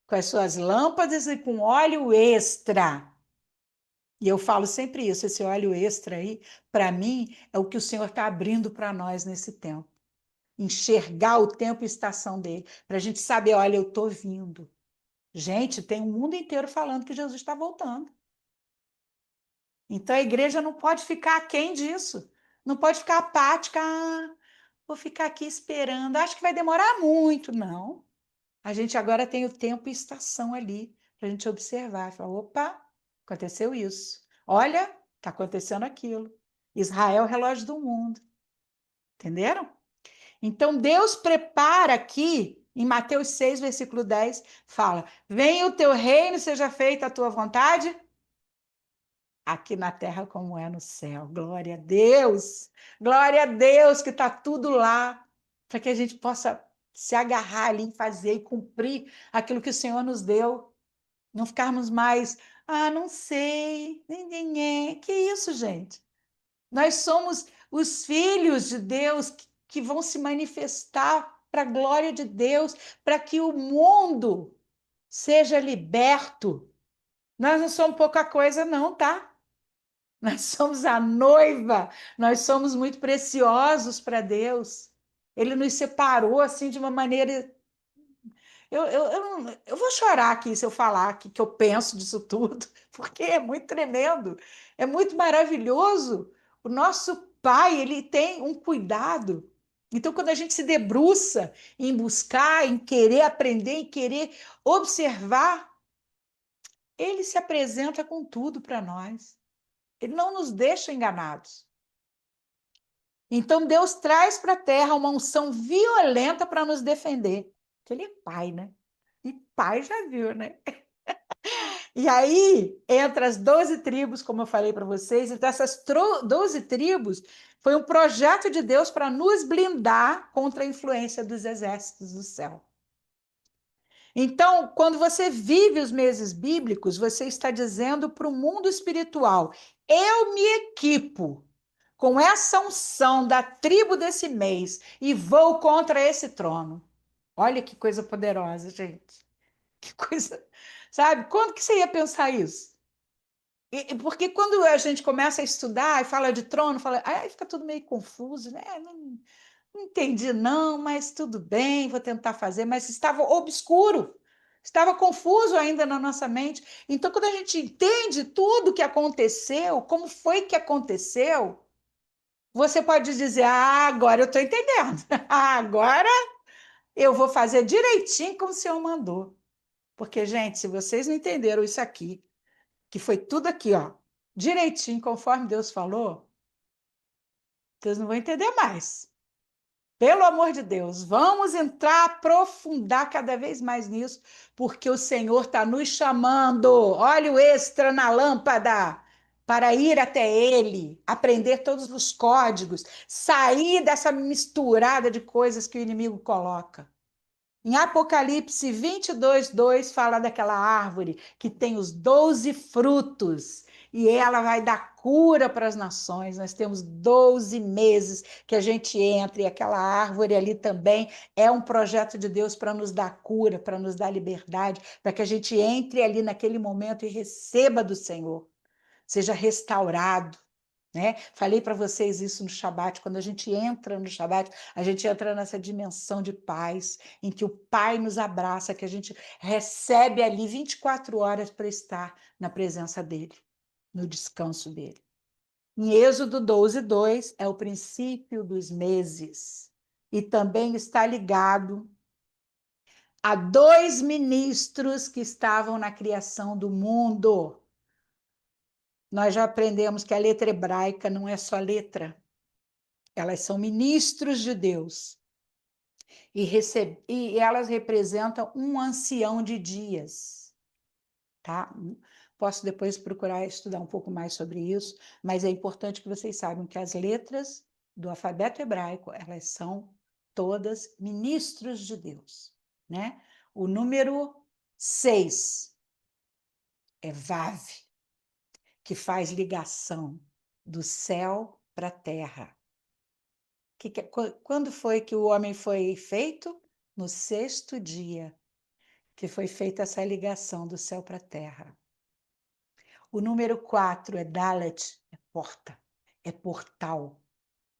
com as suas lâmpadas e com óleo extra. E eu falo sempre isso, esse óleo extra aí, para mim, é o que o Senhor está abrindo para nós nesse tempo. Enxergar o tempo e estação dele, para a gente saber, olha, eu estou vindo. Gente, tem um mundo inteiro falando que Jesus está voltando. Então a igreja não pode ficar aquém disso. Não pode ficar apática. Ah, vou ficar aqui esperando. Acho que vai demorar muito. Não. A gente agora tem o tempo e estação ali para a gente observar. Falar, opa, aconteceu isso. Olha, está acontecendo aquilo. Israel, relógio do mundo. Entenderam? Então, Deus prepara aqui, em Mateus 6, versículo 10, fala: venha o teu reino, seja feita a tua vontade, aqui na terra como é no céu. Glória a Deus! Glória a Deus que está tudo lá, para que a gente possa se agarrar ali, fazer e cumprir aquilo que o Senhor nos deu. Não ficarmos mais, não sei, que isso, gente? Nós somos os filhos de Deus que vão se manifestar para a glória de Deus, para que o mundo seja liberto. Nós não somos pouca coisa, não, tá? Nós somos a noiva, nós somos muito preciosos para Deus. Ele nos separou assim de uma maneira. Eu vou chorar aqui se eu falar que eu penso disso tudo, porque é muito tremendo, é muito maravilhoso. O nosso Pai, ele tem um cuidado. Então, quando a gente se debruça em buscar, em querer aprender, em querer observar, ele se apresenta com tudo para nós. Ele não nos deixa enganados. Então, Deus traz para a terra uma unção violenta para nos defender. que ele é pai, né? E pai já viu, né? E aí, entre as 12 tribos, como eu falei para vocês, entre essas 12 tribos, foi um projeto de Deus para nos blindar contra a influência dos exércitos do céu. Então, quando você vive os meses bíblicos, você está dizendo para o mundo espiritual: eu me equipo com essa unção da tribo desse mês e vou contra esse trono. Olha que coisa poderosa, gente. Que coisa. Sabe? Quando que você ia pensar isso? Porque quando a gente começa a estudar e fala de trono, fala, aí fica tudo meio confuso, né? Não entendi, não, mas tudo bem, vou tentar fazer, mas estava obscuro, estava confuso ainda na nossa mente. Então, quando a gente entende tudo o que aconteceu, como foi que aconteceu, você pode dizer: ah, agora eu estou entendendo, agora eu vou fazer direitinho como o Senhor mandou. Porque, gente, se vocês não entenderam isso aqui, que foi tudo aqui, ó, direitinho, conforme Deus falou, vocês não vão entender mais. Pelo amor de Deus, vamos entrar, aprofundar cada vez mais nisso, porque o Senhor está nos chamando. Olha o extra na lâmpada para ir até Ele, aprender todos os códigos, sair dessa misturada de coisas que o inimigo coloca. Em Apocalipse 22:2 fala daquela árvore que tem os 12 frutos e ela vai dar cura para as nações. Nós temos 12 meses que a gente entra e aquela árvore ali também é um projeto de Deus para nos dar cura, para nos dar liberdade, para que a gente entre ali naquele momento e receba do Senhor, seja restaurado. Né? Falei para vocês isso no Shabat, quando a gente entra no Shabat, a gente entra nessa dimensão de paz, em que o Pai nos abraça, que a gente recebe ali 24 horas para estar na presença dele, no descanso dele. Em Êxodo 12:2 é o princípio dos meses, e também está ligado a 2 ministros que estavam na criação do mundo. Nós já aprendemos que a letra hebraica não é só letra, elas são ministros de Deus e elas representam um ancião de dias, tá? Posso depois procurar estudar um pouco mais sobre isso, mas é importante que vocês saibam que as letras do alfabeto hebraico, elas são todas ministros de Deus, né? O número 6 é Vav, que faz ligação do céu para a terra. Quando foi que o homem foi feito? No 6º dia, que foi feita essa ligação do céu para a terra. O número 4 é Dalet, é porta, é portal.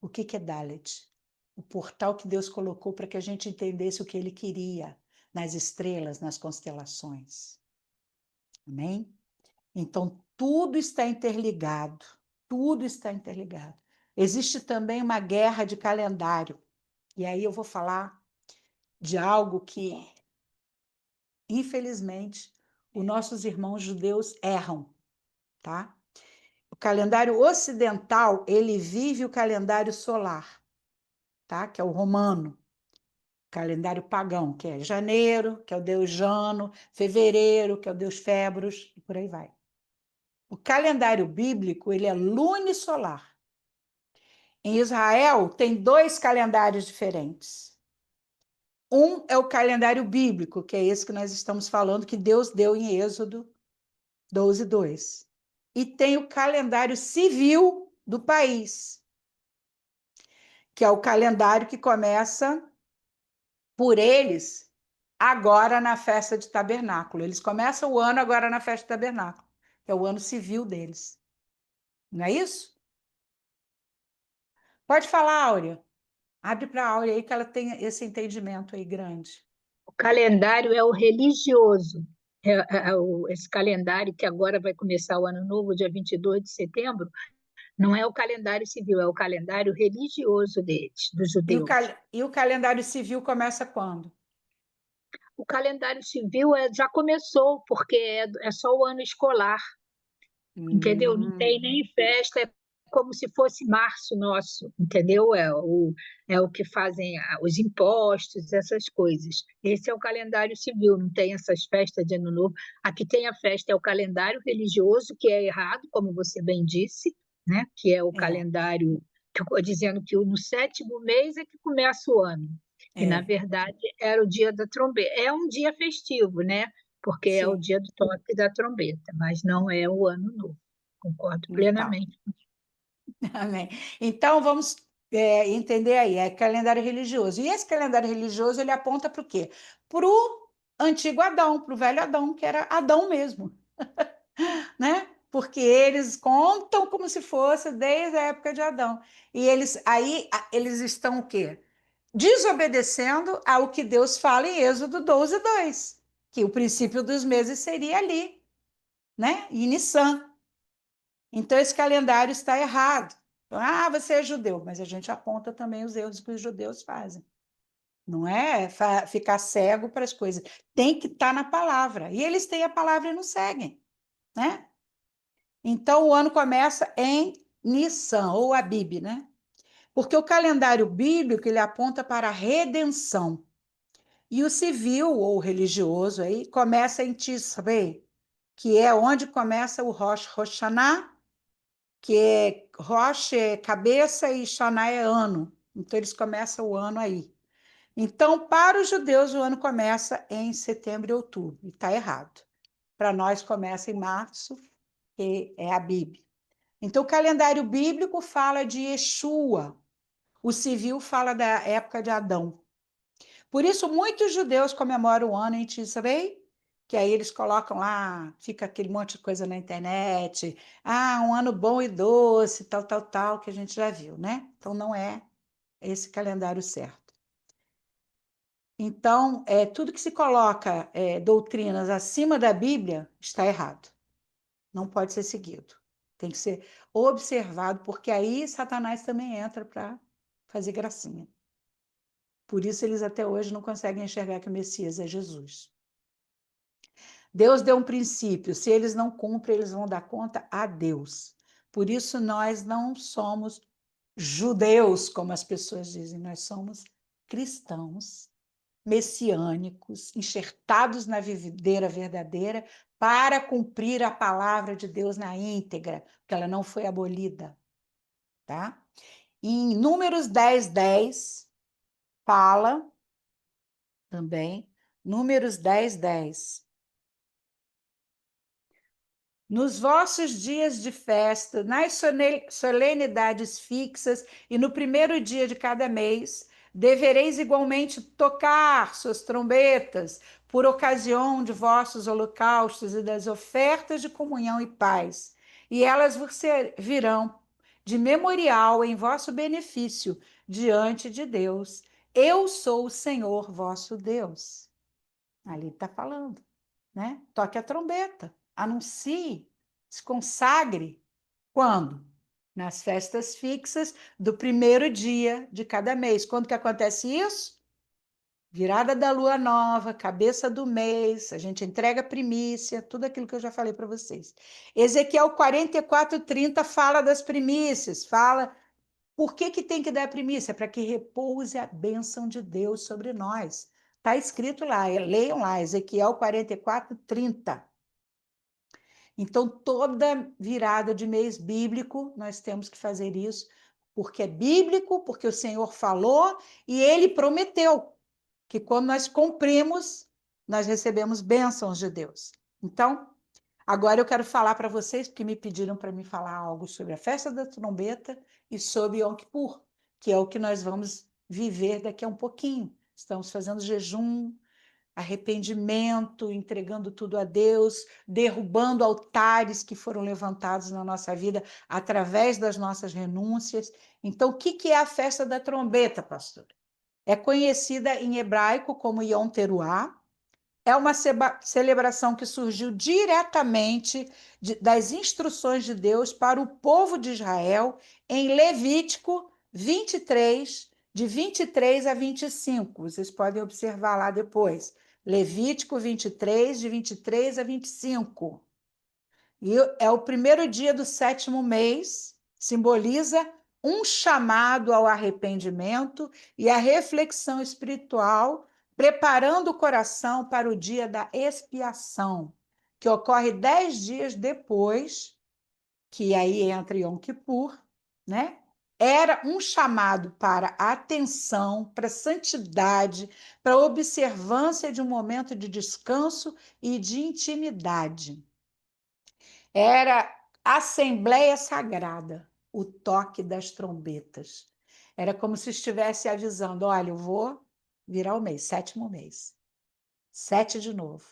O que é Dalet? O portal que Deus colocou para que a gente entendesse o que ele queria nas estrelas, nas constelações. Amém? Então, tudo está interligado. Tudo está interligado. Existe também uma guerra de calendário. E aí eu vou falar de algo que, infelizmente, os nossos irmãos judeus erram, tá? O calendário ocidental, ele vive o calendário solar, tá? Que é o romano. Calendário pagão, que é janeiro, que é o deus Jano, fevereiro, que é o deus Febros, e por aí vai. O calendário bíblico, ele é lunisolar. Em Israel, tem 2 calendários diferentes. Um é o calendário bíblico, que é esse que nós estamos falando, que Deus deu em Êxodo 12:2. E tem o calendário civil do país, que é o calendário que começa por eles agora na festa de tabernáculo. Eles começam o ano agora na festa de tabernáculo, que é o ano civil deles. Não é isso? Pode falar, Áurea. Abre para a Áurea aí que ela tem esse entendimento aí grande. O calendário é o religioso. Esse calendário que agora vai começar o ano novo, dia 22 de setembro, não é o calendário civil, é o calendário religioso deles, dos judeus. E o calendário civil começa quando? O calendário civil já começou, porque é só o ano escolar, entendeu? Não tem Hum, nem festa, é como se fosse março nosso, entendeu? É o que fazem os impostos, essas coisas. Esse é o calendário civil, não tem essas festas de Ano Novo. Aqui tem a festa, é o calendário religioso, que é errado, como você bem disse, né? Que é o É, calendário dizendo que no 7º mês é que começa o ano. E, na é, verdade, era o dia da trombeta. É um dia festivo, né? Porque é o sim. dia do toque da trombeta, mas não é o ano novo. Concordo Então, plenamente. amém. Então, vamos entender aí, é calendário religioso. E esse calendário religioso, ele aponta para o quê? Para o antigo Adão, para o velho Adão, que era Adão mesmo, né? Porque eles contam como se fosse desde a época de Adão. E eles estão o quê? Desobedecendo ao que Deus fala em Êxodo 12:2, que o princípio dos meses seria ali, né? Em Nissan. Então, esse calendário está errado. Então, você é judeu, mas a gente aponta também os erros que os judeus fazem. Não é ficar cego para as coisas. Tem que estar na palavra. E eles têm a palavra e não seguem, né? Então, o ano começa em Nissan, ou Abib, né? Porque o calendário bíblico ele aponta para a redenção. E o civil ou religioso aí começa em Tishrei, que é onde começa o Rosh Hashanah, que é Rosh é cabeça e Hashanah é ano. Então eles começam o ano aí. Então, para os judeus, o ano começa em setembro e outubro. E está errado. Para nós começa em março, que é a Bíblia. Então, o calendário bíblico fala de Yeshua. O civil fala da época de Adão. Por isso, muitos judeus comemoram o ano em Tishrei, que aí eles colocam lá, fica aquele monte de coisa na internet. Um ano bom e doce, tal, tal, tal, que a gente já viu, né? Então, não é esse calendário certo. Então, tudo que se coloca doutrinas acima da Bíblia está errado. Não pode ser seguido. Tem que ser observado, porque aí Satanás também entra para fazer gracinha. Por isso, eles até hoje não conseguem enxergar que o Messias é Jesus. Deus deu um princípio, se eles não cumprem, eles vão dar conta a Deus. Por isso, nós não somos judeus, como as pessoas dizem, nós somos cristãos, messiânicos, enxertados na videira verdadeira para cumprir a palavra de Deus na íntegra, porque ela não foi abolida. Tá? Em Números 10:10, fala também, Números 10:10. Nos vossos dias de festa, nas solenidades fixas e no primeiro dia de cada mês, devereis igualmente tocar suas trombetas por ocasião de vossos holocaustos e das ofertas de comunhão e paz, e elas vos servirão de memorial em vosso benefício diante de Deus. Eu sou o Senhor vosso Deus. Ali está falando, né? Toque a trombeta, anuncie, se consagre. Quando? Nas festas fixas do primeiro dia de cada mês. Quando que acontece isso? Virada da lua nova, cabeça do mês, a gente entrega a primícia, tudo aquilo que eu já falei para vocês. Ezequiel 44:30 fala das primícias, fala por que tem que dar a primícia? Para que repouse a bênção de Deus sobre nós. Está escrito lá, leiam lá, Ezequiel 44:30. Então, toda virada de mês bíblico, nós temos que fazer isso, porque é bíblico, porque o Senhor falou e ele prometeu que quando nós cumprimos, nós recebemos bênçãos de Deus. Então, agora eu quero falar para vocês, porque me pediram para me falar algo sobre a festa da trombeta e sobre Yom Kippur, que é o que nós vamos viver daqui a um pouquinho. Estamos fazendo jejum, arrependimento, entregando tudo a Deus, derrubando altares que foram levantados na nossa vida através das nossas renúncias. Então, o que é a festa da trombeta, pastor? É conhecida em hebraico como Yom Teruah. É uma celebração que surgiu diretamente das instruções de Deus para o povo de Israel em Levítico 23, de 23 a 25. Vocês podem observar lá depois. Levítico 23, de 23 a 25. E é o primeiro dia do 7º mês, simboliza um chamado ao arrependimento e à reflexão espiritual, preparando o coração para o dia da expiação, que ocorre 10 dias depois, que aí entra Yom Kippur, né? Era um chamado para a atenção, para a santidade, para a observância de um momento de descanso e de intimidade. Era assembleia sagrada, o toque das trombetas. Era como se estivesse avisando: olha, eu vou virar o mês, 7º mês. 7 de novo.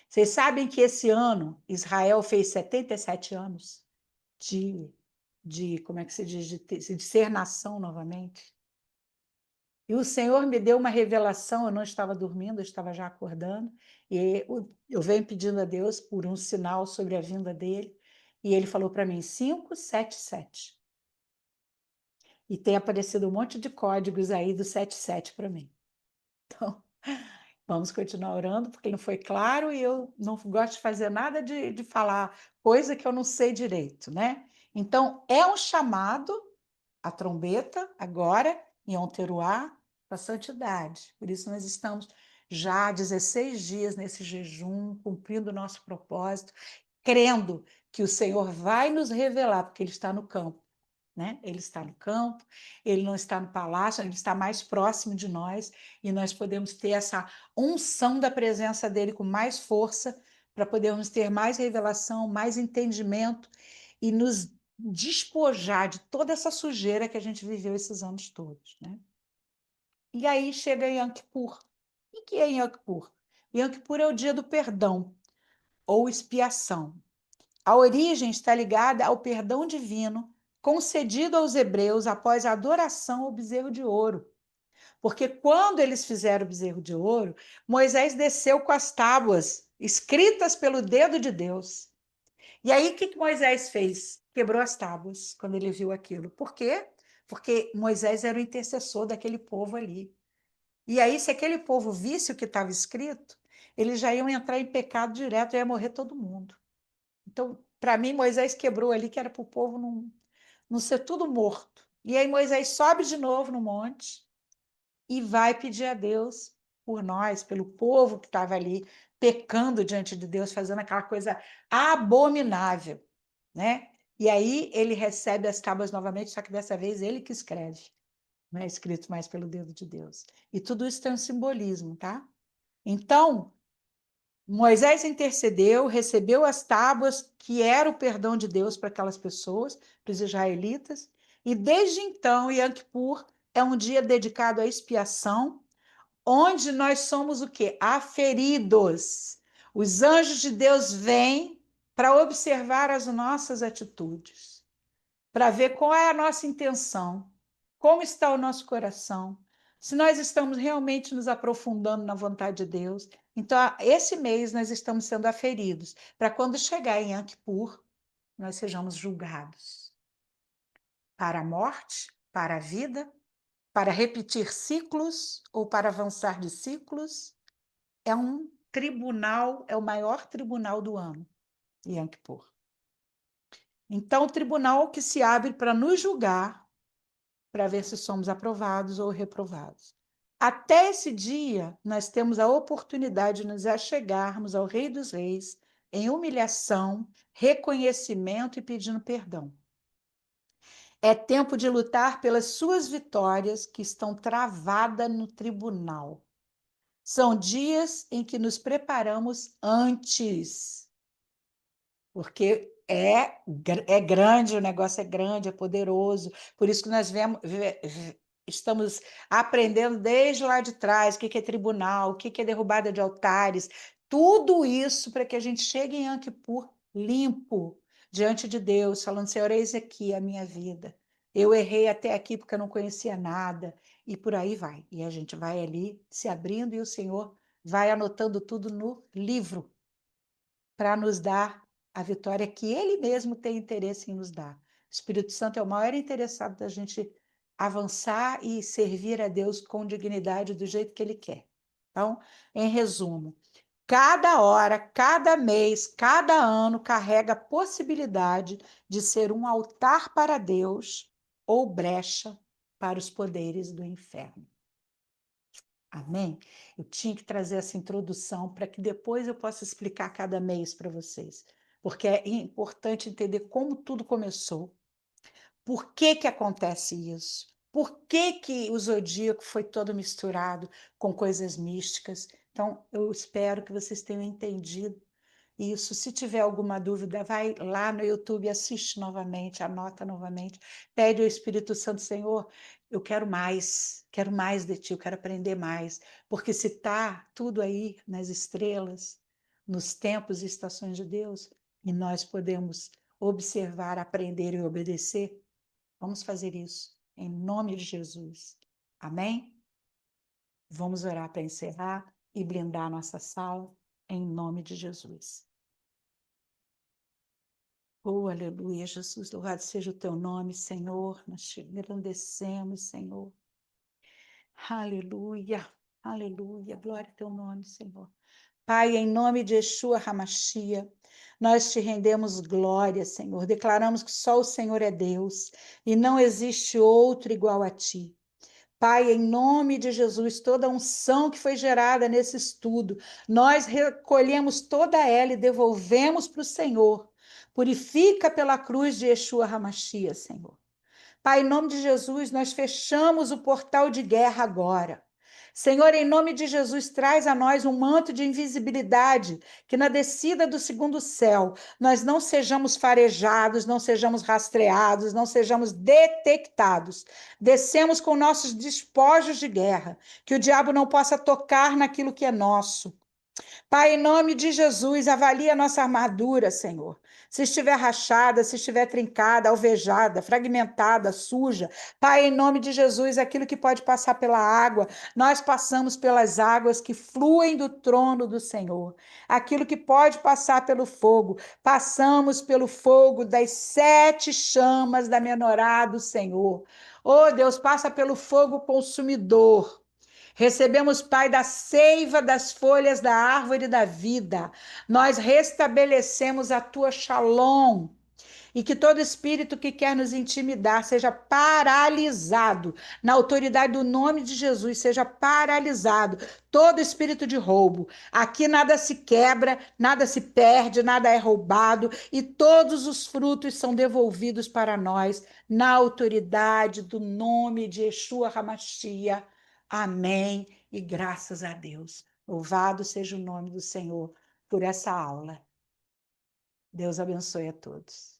Vocês sabem que esse ano Israel fez 77 anos como é que se diz, de ser nação novamente. E o Senhor me deu uma revelação, eu não estava dormindo, eu estava já acordando, e eu venho pedindo a Deus por um sinal sobre a vinda dele, e ele falou para mim, 577. E tem aparecido um monte de códigos aí do 77 para mim. Então, vamos continuar orando, porque não foi claro, e eu não gosto de fazer nada de falar coisa que eu não sei direito, né? Então, é um chamado, a trombeta, agora, em Yom Teruah, para a santidade. Por isso nós estamos já há 16 dias nesse jejum, cumprindo o nosso propósito, crendo que o Senhor vai nos revelar, porque Ele está no campo, né? Ele está no campo, Ele não está no palácio, Ele está mais próximo de nós, e nós podemos ter essa unção da presença dEle com mais força, para podermos ter mais revelação, mais entendimento, e nos despojar de toda essa sujeira que a gente viveu esses anos todos, né? E aí chega Yom Kippur. O que é Yom Kippur? Yom Kippur é o dia do perdão, ou expiação. A origem está ligada ao perdão divino concedido aos hebreus após a adoração ao bezerro de ouro. Porque quando eles fizeram o bezerro de ouro, Moisés desceu com as tábuas escritas pelo dedo de Deus. E aí, o que Moisés fez? Quebrou as tábuas quando ele viu aquilo. Por quê? Porque Moisés era o intercessor daquele povo ali. E aí, se aquele povo visse o que estava escrito, eles já iam entrar em pecado direto, ia morrer todo mundo. Então, para mim, Moisés quebrou ali, que era para o povo não ser tudo morto. E aí, Moisés sobe de novo no monte e vai pedir a Deus por nós, pelo povo que estava ali, pecando diante de Deus, fazendo aquela coisa abominável, né? E aí ele recebe as tábuas novamente, só que dessa vez ele que escreve, não é escrito mais pelo dedo de Deus. E tudo isso tem um simbolismo, tá? Então, Moisés intercedeu, recebeu as tábuas, que era o perdão de Deus para aquelas pessoas, para os israelitas, e desde então, Yom Kippur é um dia dedicado à expiação, onde nós somos o quê? Aferidos. Os anjos de Deus vêm para observar as nossas atitudes, para ver qual é a nossa intenção, como está o nosso coração, se nós estamos realmente nos aprofundando na vontade de Deus. Então, esse mês nós estamos sendo aferidos, para quando chegar em Yom Kippur, nós sejamos julgados para a morte, para a vida, para repetir ciclos ou para avançar de ciclos. É um tribunal, é o maior tribunal do ano, Yom Kippur. Então, o tribunal que se abre para nos julgar, para ver se somos aprovados ou reprovados. Até esse dia, nós temos a oportunidade de nos achegarmos ao Rei dos Reis em humilhação, reconhecimento e pedindo perdão. É tempo de lutar pelas suas vitórias que estão travadas no tribunal. São dias em que nos preparamos antes, porque é grande, o negócio é grande, é poderoso. Por isso que nós estamos aprendendo desde lá de trás o que é tribunal, o que é derrubada de altares, tudo isso para que a gente chegue em Yom Kippur limpo diante de Deus, falando: Senhor, eis aqui a minha vida. Eu errei até aqui porque eu não conhecia nada, e por aí vai. E a gente vai ali se abrindo e o Senhor vai anotando tudo no livro para nos dar a vitória que Ele mesmo tem interesse em nos dar. O Espírito Santo é o maior interessado da gente avançar e servir a Deus com dignidade do jeito que Ele quer. Então, em resumo, Cada hora, cada mês, cada ano carrega a possibilidade de ser um altar para Deus ou brecha para os poderes do inferno. Amém? Eu tinha que trazer essa introdução para que depois eu possa explicar cada mês para vocês, porque é importante entender como tudo começou. Por que que acontece isso? Por que que o zodíaco foi todo misturado com coisas místicas? Então, eu espero que vocês tenham entendido isso. Se tiver alguma dúvida, vai lá no YouTube, assiste novamente, anota novamente, pede ao Espírito Santo, Senhor, eu quero mais de ti, eu quero aprender mais, porque se está tudo aí nas estrelas, nos tempos e estações de Deus, e nós podemos observar, aprender e obedecer, vamos fazer isso em nome de Jesus. Amém? Vamos orar para encerrar e blindar nossa sala em nome de Jesus. Oh, aleluia, Jesus, louvado seja o teu nome, Senhor. Nós te engrandecemos, Senhor. Aleluia, aleluia, glória ao teu nome, Senhor. Pai, em nome de Yeshua Hamashia, nós te rendemos glória, Senhor. Declaramos que só o Senhor é Deus e não existe outro igual a ti. Pai, em nome de Jesus, toda a unção que foi gerada nesse estudo, nós recolhemos toda ela e devolvemos para o Senhor. Purifica pela cruz de Yeshua Hamashia, Senhor. Pai, em nome de Jesus, nós fechamos o portal de guerra agora. Senhor, em nome de Jesus, traz a nós um manto de invisibilidade, que na descida do segundo céu nós não sejamos farejados, não sejamos rastreados, não sejamos detectados. Descemos com nossos despojos de guerra, que o diabo não possa tocar naquilo que é nosso. Pai, em nome de Jesus, avalie a nossa armadura, Senhor. Se estiver rachada, se estiver trincada, alvejada, fragmentada, suja, Pai, em nome de Jesus, aquilo que pode passar pela água, nós passamos pelas águas que fluem do trono do Senhor. Aquilo que pode passar pelo fogo, passamos pelo fogo das 7 chamas da menorá do Senhor. Oh, Deus, passa pelo fogo consumidor. Recebemos, Pai, da seiva das folhas da árvore da vida. Nós restabelecemos a tua shalom. E que todo espírito que quer nos intimidar seja paralisado. Na autoridade do nome de Jesus, seja paralisado. Todo espírito de roubo. Aqui nada se quebra, nada se perde, nada é roubado. E todos os frutos são devolvidos para nós. Na autoridade do nome de Yeshua Hamashia. Amém. E graças a Deus. Louvado seja o nome do Senhor por essa aula. Deus abençoe a todos.